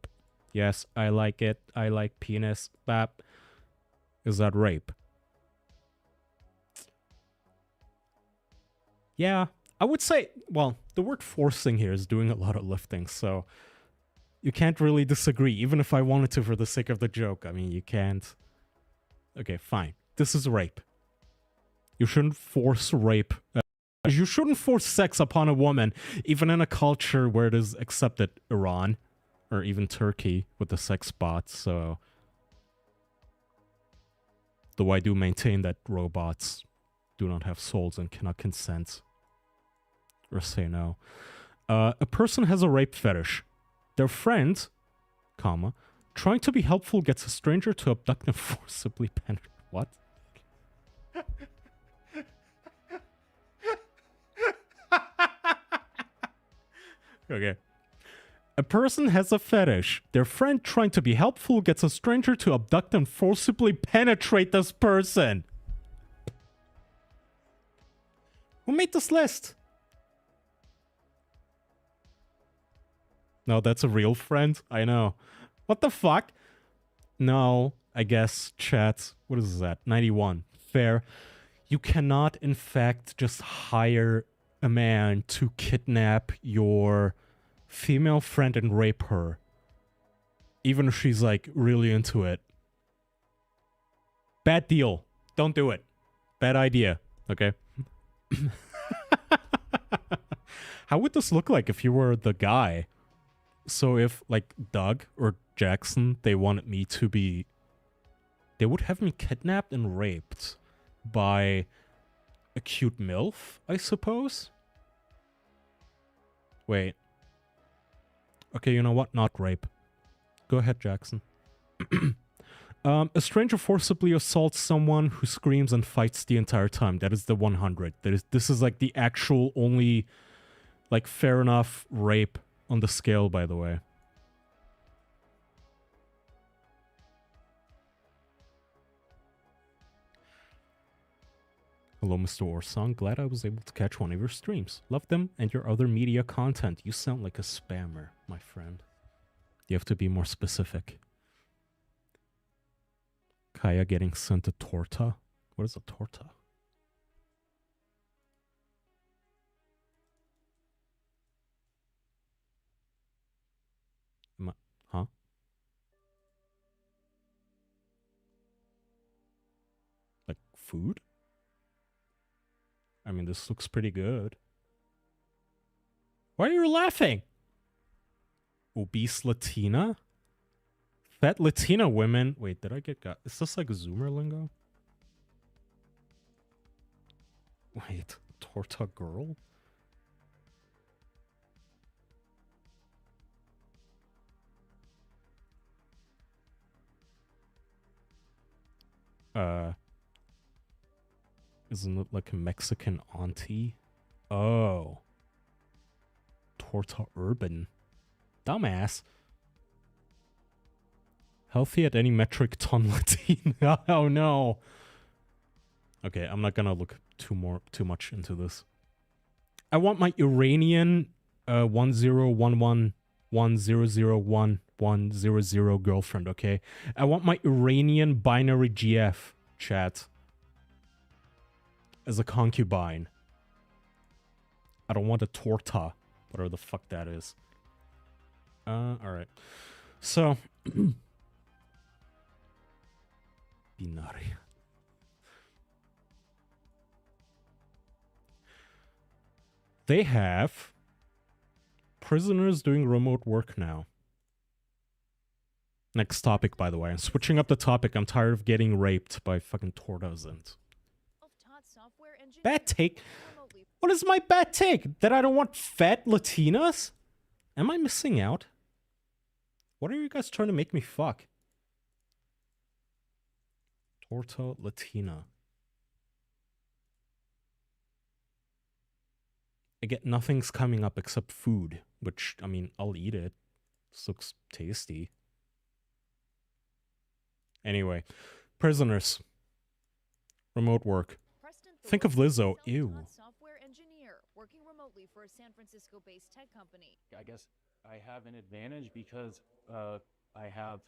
Yes, I like it. I like penis. Bap. Is that rape? Yeah, I would say, well, the word forcing here is doing a lot of lifting, so you can't really disagree, even if I wanted to for the sake of the joke. I mean, you can't. Okay, fine. This is rape. You shouldn't force rape You shouldn't force sex upon a woman, even in a culture where it is accepted, Iran, or even Turkey, with the sex bots, so... Though I do maintain that robots do not have souls and cannot consent. Or say no. A person has a rape fetish. Their friend, comma, trying to be helpful gets a stranger to abduct and forcibly penetrate. What? Okay. A person has a fetish. Their friend trying to be helpful gets a stranger to abduct and forcibly penetrate this person. Who made this list? No, that's a real friend. I know. What the fuck? No, I guess, chat. What is that? 91. Fair. You cannot, in fact, just hire a man to kidnap your female friend and rape her. Even if she's, like, really into it. Bad deal. Don't do it. Bad idea. Okay? How would this look like if you were the guy? So if, like, Doug or Jackson, they wanted me to be... They would have me kidnapped and raped by a cute MILF, I suppose? Wait. Okay, you know what? Not rape. Go ahead, Jackson. A stranger forcibly assaults someone who screams and fights the entire time. That is the 100. This is like the actual only, like, fair enough rape on the scale, by the way. Hello, Mr. Orsong. Glad I was able to catch one of your streams. Love them and your other media content. You sound like a spammer, my friend. You have to be more specific. Kaya getting sent a torta? What is a torta? Huh? Like food? I mean, this looks pretty good. Why are you laughing? Obese Latina? Fat Latina women. Wait, did I get got? Is this like Zoomer lingo? Wait, torta girl? Isn't it like a Mexican auntie? Oh. Torta urban. Dumbass. Healthy at any metric ton Latina. Oh no. Okay, I'm not gonna look too much into this. I want my Iranian 101110011100 girlfriend, okay? I want my Iranian binary GF, chat. As a concubine. I don't want a torta. Whatever the fuck that is. Alright. So... Binary. They have prisoners doing remote work now. Next topic, by the way. I'm switching up the topic. I'm tired of getting raped by fucking tortas and... Bad take? What is my bad take? That I don't want fat Latinas? Am I missing out? What are you guys trying to make me fuck? Torta Latina. Again, nothing's coming up except food, which, I mean, I'll eat it. This looks tasty. Anyway, prisoners. Remote work. Think of Lizzo. Ew. Software engineer working remotely for a San Francisco-based tech company. I guess I have an advantage because I have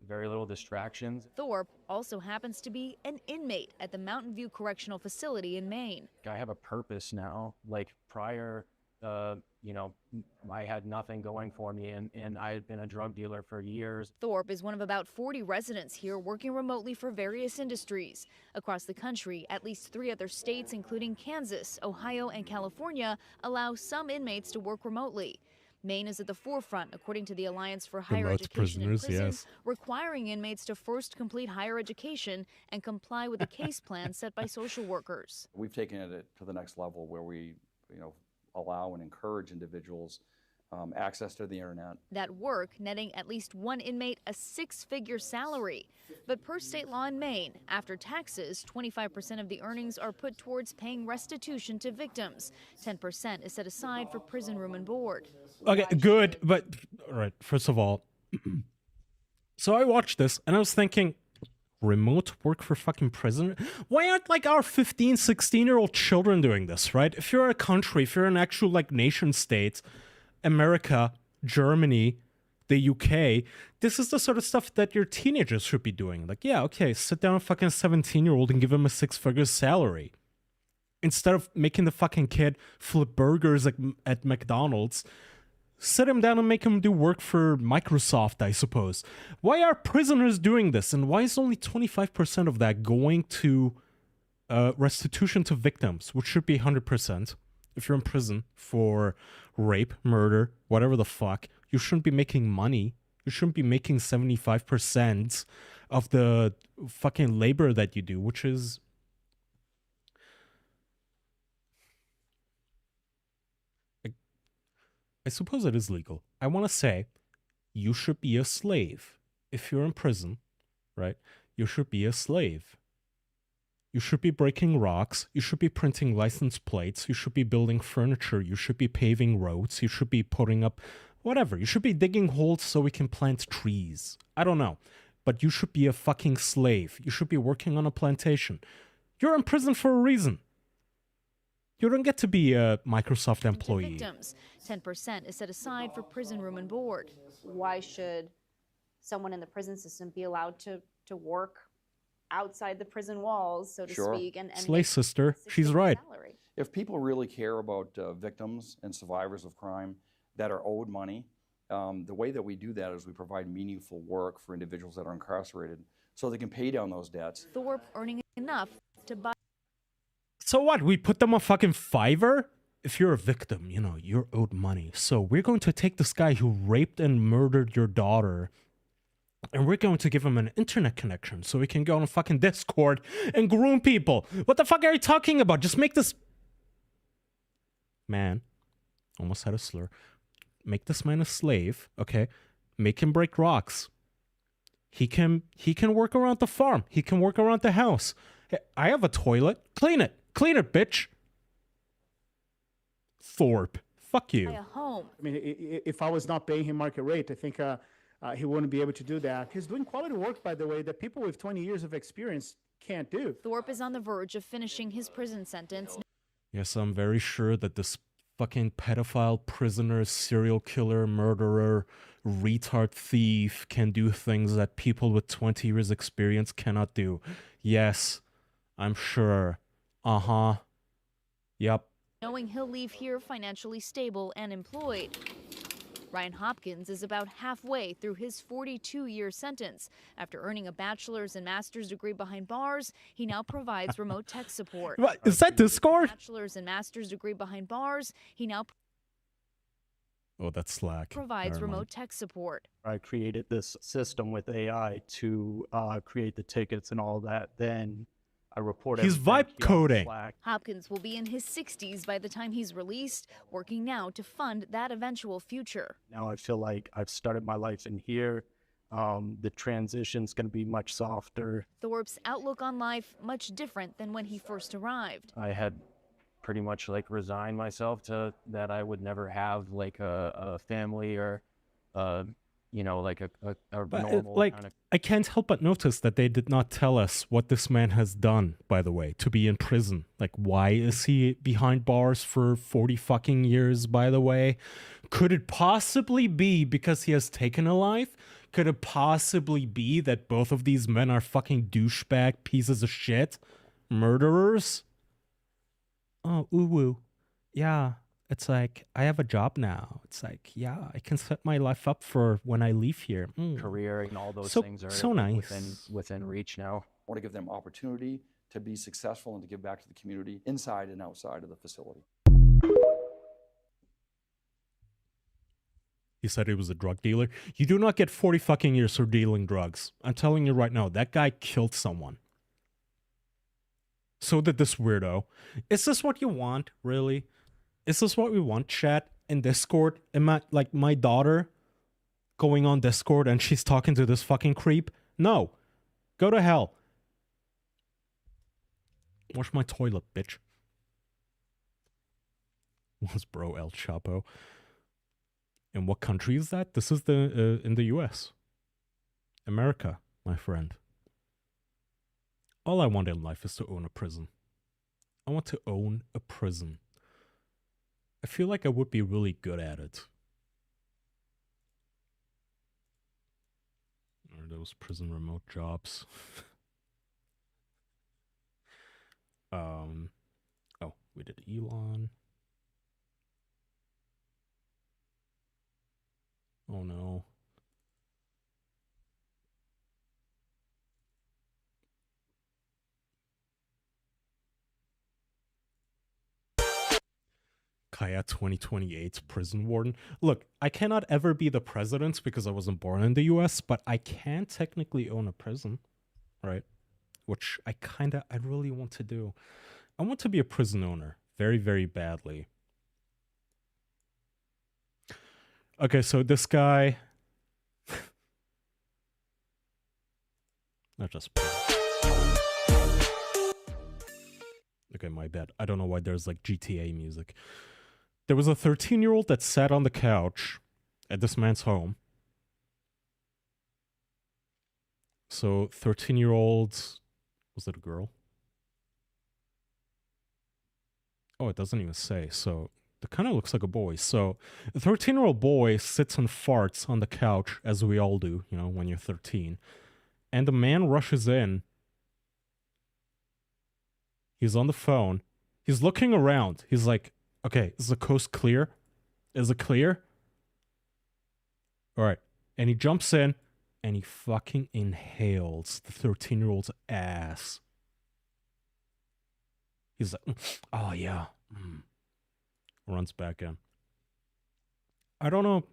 very little distractions. Thorpe also happens to be an inmate at the Mountain View Correctional Facility in Maine. I have a purpose now. Like prior, I had nothing going for me, and I had been a drug dealer for years. Thorpe is one of about 40 residents here working remotely for various industries. Across the country, at least 3 other states, including Kansas, Ohio, and California, allow some inmates to work remotely. Maine is at the forefront, according to the Alliance for Higher Remote Education in prisoners, Prisons, yes. requiring inmates to first complete higher education and comply with a case plan set by social workers. We've taken it to the next level where we, allow and encourage individuals access to the internet. That work netting at least one inmate a 6-figure salary. But per state law in Maine, after taxes, 25% of the earnings are put towards paying restitution to victims. 10% is set aside for prison room and board. Okay, good, but all right, first of all, so I watched this and I was thinking, remote work for fucking prisoner? Why aren't like our 15, 16-year-old children doing this, right? If you're a country, if you're an actual like nation state, America, Germany, the UK, this is the sort of stuff that your teenagers should be doing. Like, yeah, okay, sit down a fucking 17-year-old and give him a 6-figure salary. Instead of making the fucking kid flip burgers at McDonald's, sit him down and make him do work for Microsoft, I suppose. Why are prisoners doing this? And why is only 25% of that going to restitution to victims, which should be 100%? If you're in prison for rape, murder, whatever the fuck, you shouldn't be making money. You shouldn't be making 75% of the fucking labor that you do, which is... I suppose it is legal. I want to say you should be a slave. If you're in prison, right, you should be a slave. You should be breaking rocks. You should be printing license plates. You should be building furniture. You should be paving roads. You should be putting up whatever. You should be digging holes so we can plant trees. I don't know. But you should be a fucking slave. You should be working on a plantation. You're in prison for a reason. You don't get to be a Microsoft employee. Victims. 10% is set aside for prison room and board. Why should someone in the prison system be allowed to work outside the prison walls, so to Sure. speak, and Slay make sister, a she's 6-figure right. salary? If people really care about victims and survivors of crime that are owed money, the way that we do that is we provide meaningful work for individuals that are incarcerated so they can pay down those debts. Thorpe earning enough to buy. So what? We put them on fucking Fiverr? If you're a victim, you're owed money. So we're going to take this guy who raped and murdered your daughter, and we're going to give him an internet connection so he can go on fucking Discord and groom people. What the fuck are you talking about? Just make this man, almost had a slur, make this man a slave, okay? Make him break rocks. He can work around the farm. He can work around the house. Hey, I have a toilet. Clean it. Clean it, bitch. Thorpe. Fuck you. Buy a home. I mean, if I was not paying him market rate, I think he wouldn't be able to do that. He's doing quality work, by the way, that people with 20 years of experience can't do. Thorpe is on the verge of finishing his prison sentence. Yes, I'm very sure that this fucking pedophile, prisoner, serial killer, murderer, retard thief can do things that people with 20 years experience cannot do. Yes, I'm sure. Uh-huh. Yep. Knowing he'll leave here financially stable and employed. Ryan Hopkins is about halfway through his 42-year sentence. After earning a bachelor's and master's degree behind bars, he now provides remote tech support. What? Is that Discord? Bachelor's and master's degree behind bars, he now Oh, that's Slack. provides Never mind. remote tech support. I created this system with AI to create the tickets and all that. Then I report He's everything vibe here on coding. Slack. Hopkins will be in his 60s by the time he's released, working now to fund that eventual future. Now I feel like I've started my life in here. The transition's going to be much softer. Thorpe's outlook on life much different than when he first arrived. I had pretty much like resigned myself to that I would never have like a family or like a But, normal like, kind of. I can't help but notice that they did not tell us what this man has done, by the way, to be in prison. Like, why is he behind bars for 40 fucking years, by the way? Could it possibly be because he has taken a life? Could it possibly be that both of these men are fucking douchebag pieces of shit? Murderers? Oh, ooh-woo. Yeah, It's like, I have a job now. It's like, yeah, I can set my life up for when I leave here. Career and all those So- things are so like, nice. within reach now. I want to give them opportunity to be successful and to give back to the community inside and outside of the facility. He said he was a drug dealer. You do not get 40 fucking years for dealing drugs. I'm telling you right now, that guy killed someone. So did this weirdo. Is this what you want, really? Is this what we want, chat? In Discord? Am I, like, my daughter going on Discord and she's talking to this fucking creep? No. Go to hell. Wash my toilet, bitch. Was bro El Chapo. In what country is that? This is the in the US. America, my friend. All I want in life is to own a prison. I want to own a prison. I feel like I would be really good at it. Are those prison remote jobs? Oh, we did Elon. Oh no. Kaya 2028's prison warden. Look, I cannot ever be the president because I wasn't born in the US, but I can technically own a prison, right? Which I really want to do. I want to be a prison owner very, very badly. Okay, so this guy... Not just... Okay, my bad. I don't know why there's like GTA music. There was a 13-year-old that sat on the couch at this man's home. So 13-year-old... Was it a girl? Oh, it doesn't even say. So it kind of looks like a boy. So a 13-year-old boy sits and farts on the couch, as we all do, you know, when you're 13. And the man rushes in. He's on the phone. He's looking around. He's like, okay, is the coast clear? Is it clear? All right. And he jumps in and he fucking inhales the 13-year-old's ass. He's like, oh yeah. Runs back in. I don't know.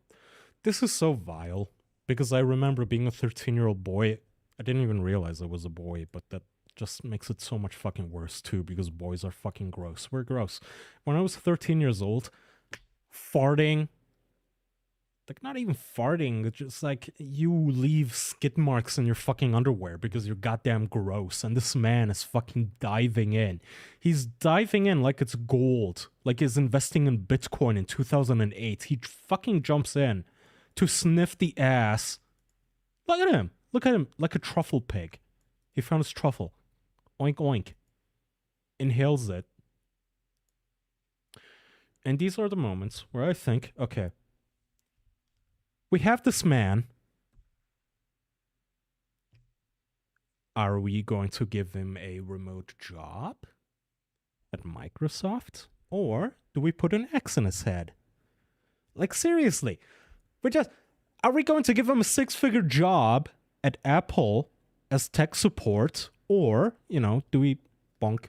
This is so vile because I remember being a 13-year-old boy. I didn't even realize I was a boy, but that just makes it so much fucking worse too because boys are fucking gross. We're gross. When I was 13 years old, farting, like not even farting, it's just like you leave skid marks in your fucking underwear because you're goddamn gross. And this man is fucking diving in. He's diving in like it's gold, like he's investing in Bitcoin in 2008. He fucking jumps in to sniff the ass. Look at him. Look at him like a truffle pig. He found his truffle. Oink, oink. Inhales it. And these are the moments where I think, okay, we have this man. Are we going to give him a remote job at Microsoft? Or do we put an X in his head? Like, seriously. Are we going to give him a 6-figure job at Apple as tech support? Or, you know, do we bonk?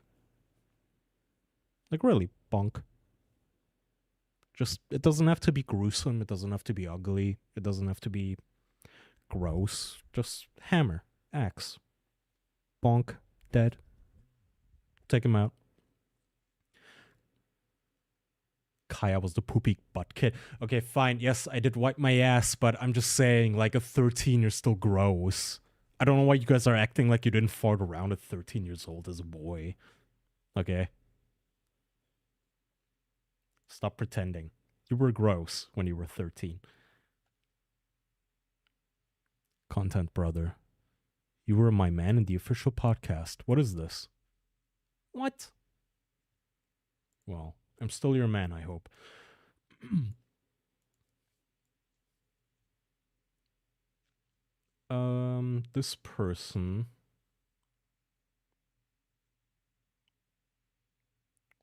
Like, really, bonk. Just, it doesn't have to be gruesome. It doesn't have to be ugly. It doesn't have to be gross. Just hammer, axe, bonk, dead. Take him out. Kaya was the poopy butt kid. Okay, fine. Yes, I did wipe my ass, but I'm just saying, like, at 13, you're still gross. I don't know why you guys are acting like you didn't fart around at 13 years old as a boy. Okay? Stop pretending. You were gross when you were 13. Content brother. You were my man in the official podcast. What is this? What? Well, I'm still your man, I hope. This person...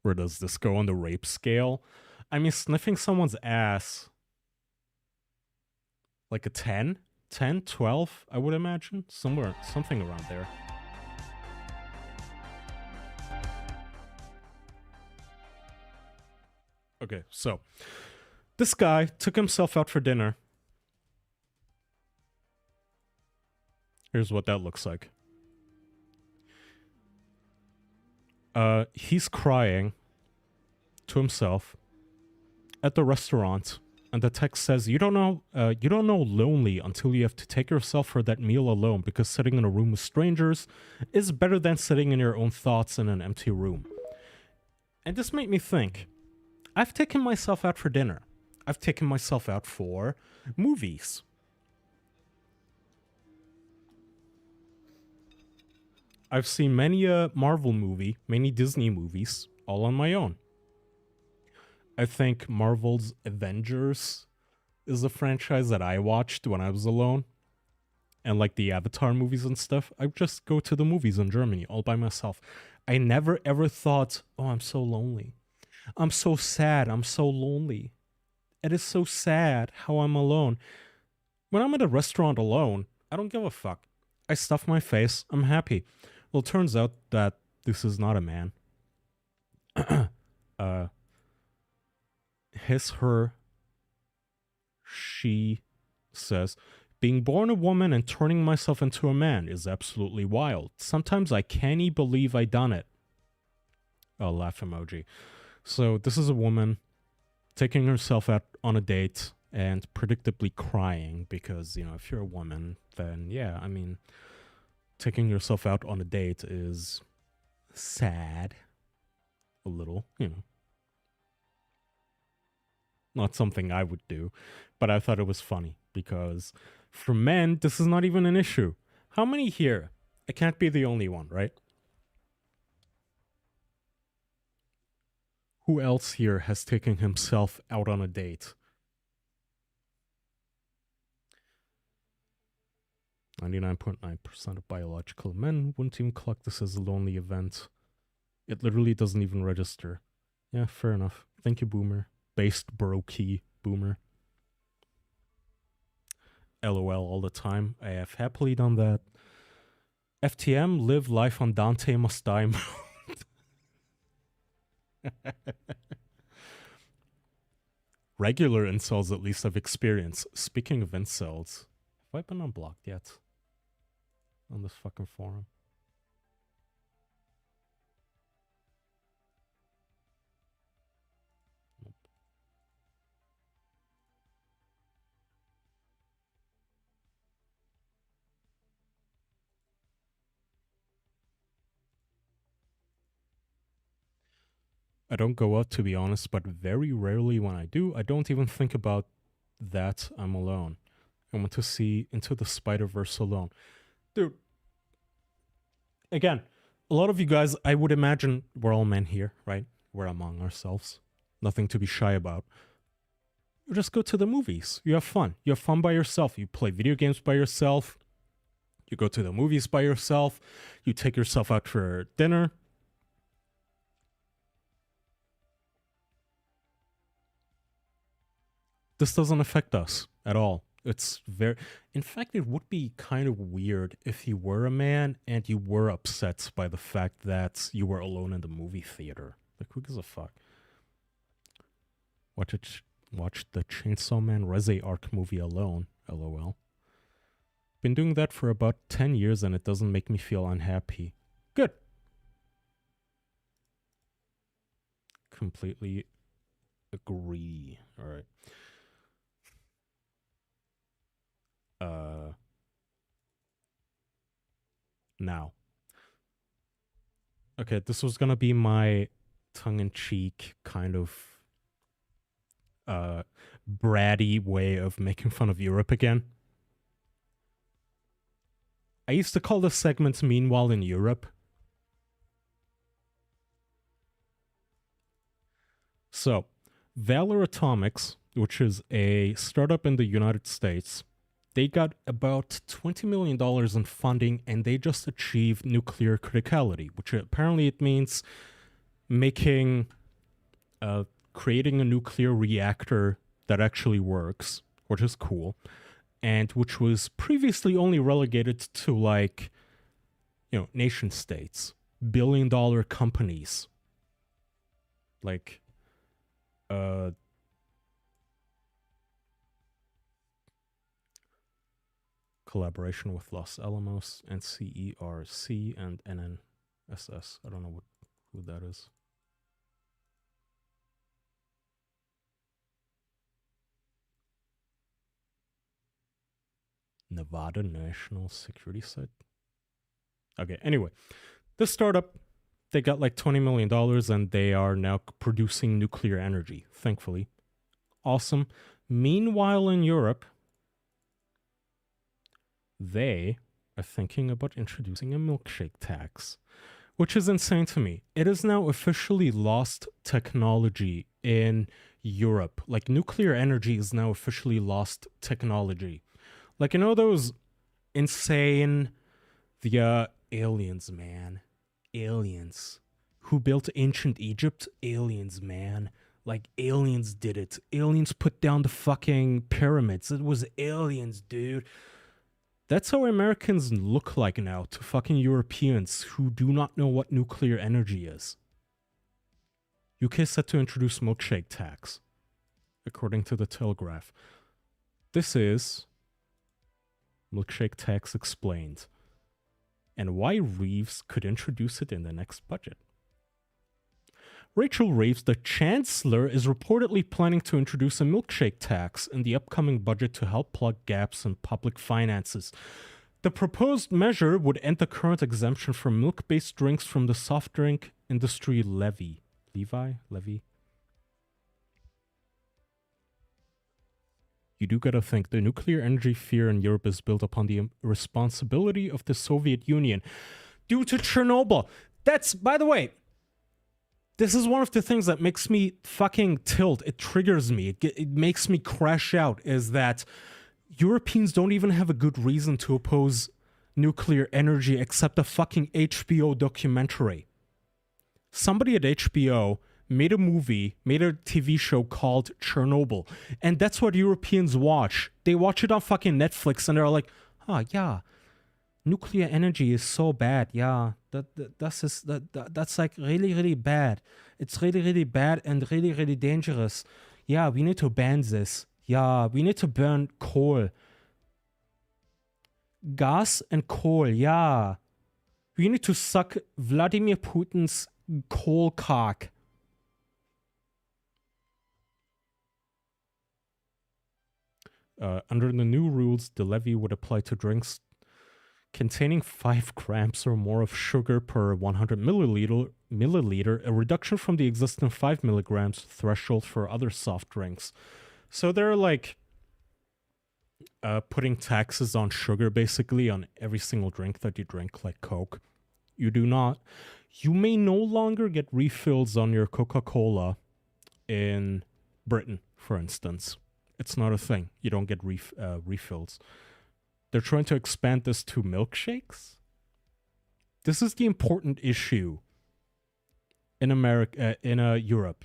Where does this go on the rape scale? I mean, sniffing someone's ass, like a 10? 10, 12, I would imagine. Something around there. Okay, so this guy took himself out for dinner. Here's what that looks like. He's crying to himself at the restaurant, and the text says, you don't know lonely until you have to take yourself for that meal alone, because sitting in a room with strangers is better than sitting in your own thoughts in an empty room. And this made me think, I've taken myself out for dinner. I've taken myself out for movies. I've seen many a Marvel movie, many Disney movies, all on my own. I think Marvel's Avengers is a franchise that I watched when I was alone. And like the Avatar movies and stuff, I just go to the movies in Germany all by myself. I never ever thought, oh, I'm so lonely. I'm so sad. I'm so lonely. It is so sad how I'm alone. When I'm at a restaurant alone, I don't give a fuck. I stuff my face. I'm happy. Well, it turns out that this is not a man. Her, she says, being born a woman and turning myself into a man is absolutely wild. Sometimes I can't believe I done it. Oh, laugh emoji. So this is a woman taking herself out on a date and predictably crying because, you know, if you're a woman, then yeah, I mean, taking yourself out on a date is sad. A little, you know. Not something I would do, but I thought it was funny because for men, this is not even an issue. How many here? I can't be the only one, right? Who else here has taken himself out on a date? 99.9% of biological men wouldn't even clock this as a lonely event. It literally doesn't even register. Yeah, fair enough. Thank you, Boomer. Based brokey Boomer. LOL all the time. I have happily done that. FTM, live life on Dante must die mode. Regular incels at least have experience. Speaking of incels, have I been unblocked yet? On this fucking forum? Nope. I don't go out, to be honest, but very rarely when I do, I don't even think about that I'm alone. I went to see Into the Spider-Verse alone. Dude, again, a lot of you guys, I would imagine we're all men here, right? We're among ourselves. Nothing to be shy about. You just go to the movies. You have fun. You have fun by yourself. You play video games by yourself. You go to the movies by yourself. You take yourself out for dinner. This doesn't affect us at all. It's very... In fact, it would be kind of weird if you were a man and you were upset by the fact that you were alone in the movie theater. Like, who gives a fuck? Watch the Chainsaw Man Reze Arc movie alone. LOL. Been doing that for about 10 years and it doesn't make me feel unhappy. Good. Completely agree. All right. Now. Okay, this was gonna be my tongue-in-cheek kind of bratty way of making fun of Europe again. I used to call this segment Meanwhile in Europe. So, Valor Atomics, which is a startup in the United States, they got about $20 million in funding and they just achieved nuclear criticality, which apparently it means making creating a nuclear reactor that actually works, which is cool, and which was previously only relegated to, like, nation states, billion-dollar companies, like, collaboration with Los Alamos and CERC and NNSS. I don't know who that is. Nevada National Security Site. Okay, anyway, this startup, they got like $20 million and they are now producing nuclear energy, thankfully. Awesome. Meanwhile, in Europe, they are thinking about introducing a milkshake tax, which is insane to me. It is now officially lost technology in Europe. Like, nuclear energy is now officially lost technology. Like, those insane, aliens, man. Aliens. Who built ancient Egypt? Aliens, man. Like, aliens did it. Aliens put down the fucking pyramids. It was aliens, dude. That's how Americans look like now to fucking Europeans who do not know what nuclear energy is. UK set to introduce milkshake tax, according to the Telegraph. This is milkshake tax explained, and why Reeves could introduce it in the next budget. Rachel Reeves, the Chancellor, is reportedly planning to introduce a milkshake tax in the upcoming budget to help plug gaps in public finances. The proposed measure would end the current exemption for milk-based drinks from the soft drink industry levy. Levy? You do gotta think the nuclear energy fear in Europe is built upon the responsibility of the Soviet Union due to Chernobyl. That's, by the way, this is one of the things that makes me fucking tilt. It triggers me. It makes me crash out, is that Europeans don't even have a good reason to oppose nuclear energy except a fucking HBO documentary. Somebody at HBO made a TV show called Chernobyl, and that's what Europeans watch. They watch it on fucking Netflix, and they're like, oh, yeah, nuclear energy is so bad. Yeah, that's like really, really bad. It's really, really bad and really, really dangerous. Yeah, we need to ban this. Yeah, we need to burn coal. Gas and coal, yeah. We need to suck Vladimir Putin's coal cock. Under the new rules, the levy would apply to drinks containing 5 grams or more of sugar per 100 milliliter, a reduction from the existing 5 milligrams threshold for other soft drinks. So they're like putting taxes on sugar, basically, on every single drink that you drink, like Coke. You do not. You may no longer get refills on your Coca-Cola in Britain, for instance. It's not a thing. You don't get refills. They're trying to expand this to milkshakes. This is the important issue in America, in Europe.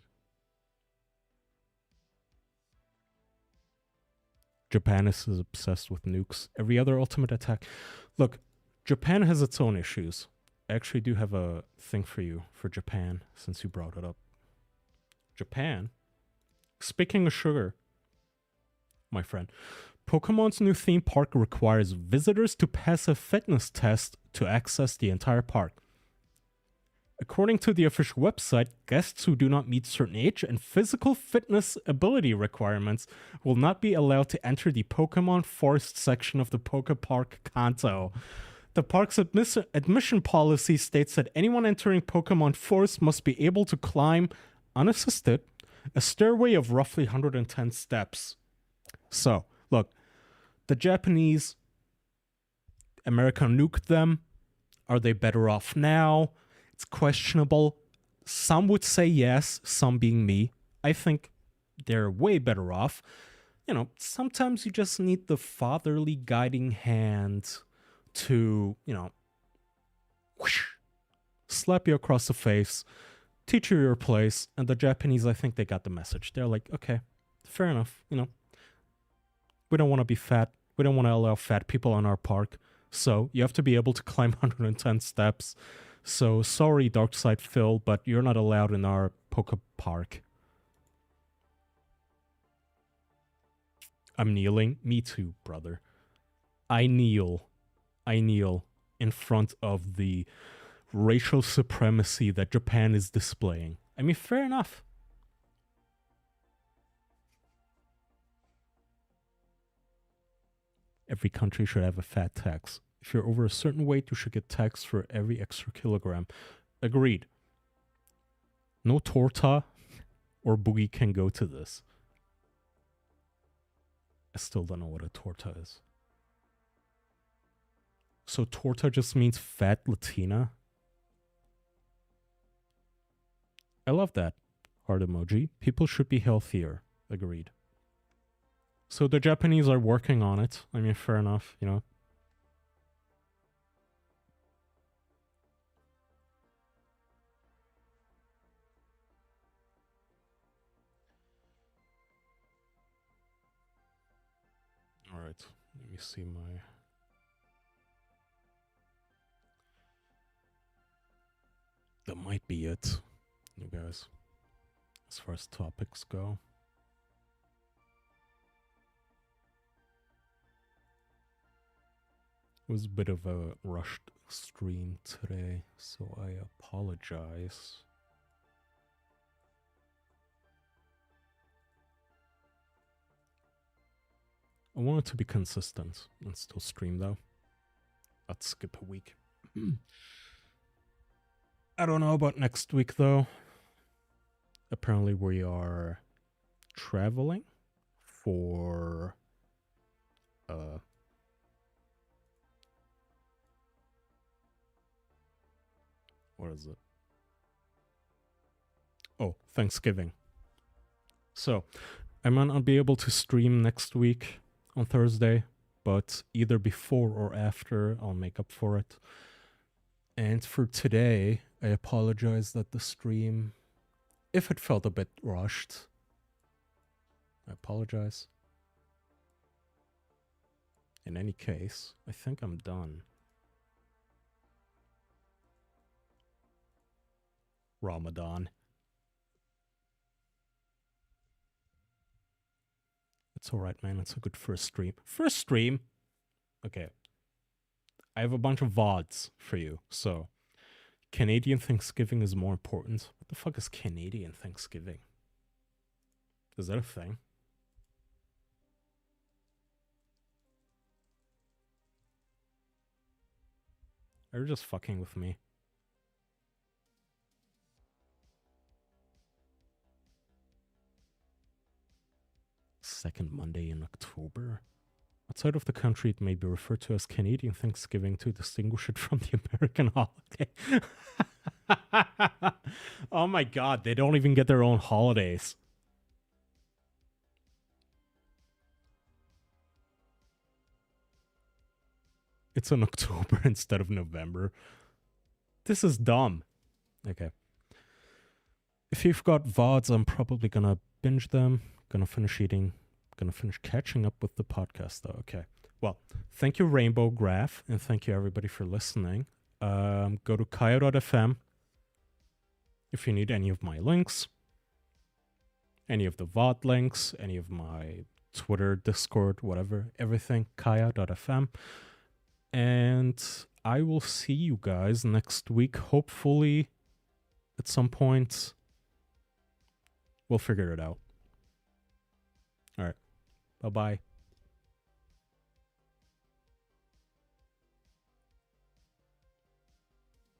Japan is obsessed with nukes. Every other ultimate attack. Look, Japan has its own issues. I actually do have a thing for you for Japan, since you brought it up. Japan, speaking of sugar, my friend, Pokemon's new theme park requires visitors to pass a fitness test to access the entire park. According to the official website, guests who do not meet certain age and physical fitness ability requirements will not be allowed to enter the Pokemon Forest section of the Poke Park Kanto. The park's admission policy states that anyone entering Pokemon Forest must be able to climb, unassisted, a stairway of roughly 110 steps. So, look, the Japanese, America nuked them. Are they better off now? It's questionable. Some would say yes, some being me. I think they're way better off. You know, sometimes you just need the fatherly guiding hand to, you know, whoosh, slap you across the face, teach you your place. And the Japanese, I think they got the message. They're like, okay, fair enough. We don't want to be fat. We don't want to allow fat people on our park. So you have to be able to climb 110 steps. So sorry, Darkside Phil, but you're not allowed in our Poke Park. I'm kneeling. Me too, brother. I kneel in front of the racial supremacy that Japan is displaying. I mean, fair enough. Every country should have a fat tax. If you're over a certain weight, you should get taxed for every extra kilogram. Agreed. No torta or boogie can go to this. I still don't know what a torta is. So torta just means fat Latina? I love that. Heart emoji. People should be healthier. Agreed. So the Japanese are working on it. I mean, fair enough, Alright, let me see my... That might be it, you guys, as far as topics go. It was a bit of a rushed stream today, so I apologize. I wanted to be consistent and still stream though. I'd skip a week. I don't know about next week though. Apparently we are traveling for what is it? Oh, Thanksgiving. So I might not be able to stream next week on Thursday, but either before or after I'll make up for it. And for today, I apologize that the stream, if it felt a bit rushed, I apologize. In any case, I think I'm done. Ramadan. It's alright, man. It's a good first stream. First stream? Okay. I have a bunch of VODs for you. So, Canadian Thanksgiving is more important. What the fuck is Canadian Thanksgiving? Is that a thing? Are you just fucking with me? Second Monday in October? Outside of the country, it may be referred to as Canadian Thanksgiving to distinguish it from the American holiday. Oh my god, they don't even get their own holidays. It's in October instead of November. This is dumb. Okay. If you've got VODs, I'm probably gonna binge them. Gonna finish eating. Gonna finish catching up with the podcast though. Okay. Well, thank you Rainbow Graph, and thank you everybody for listening. Go to kaya.fm if you need any of my links, any of the VOD links, any of my Twitter, Discord, whatever, everything, kaya.fm. And I will see you guys next week. Hopefully, at some point, we'll figure it out. All right. Bye-bye.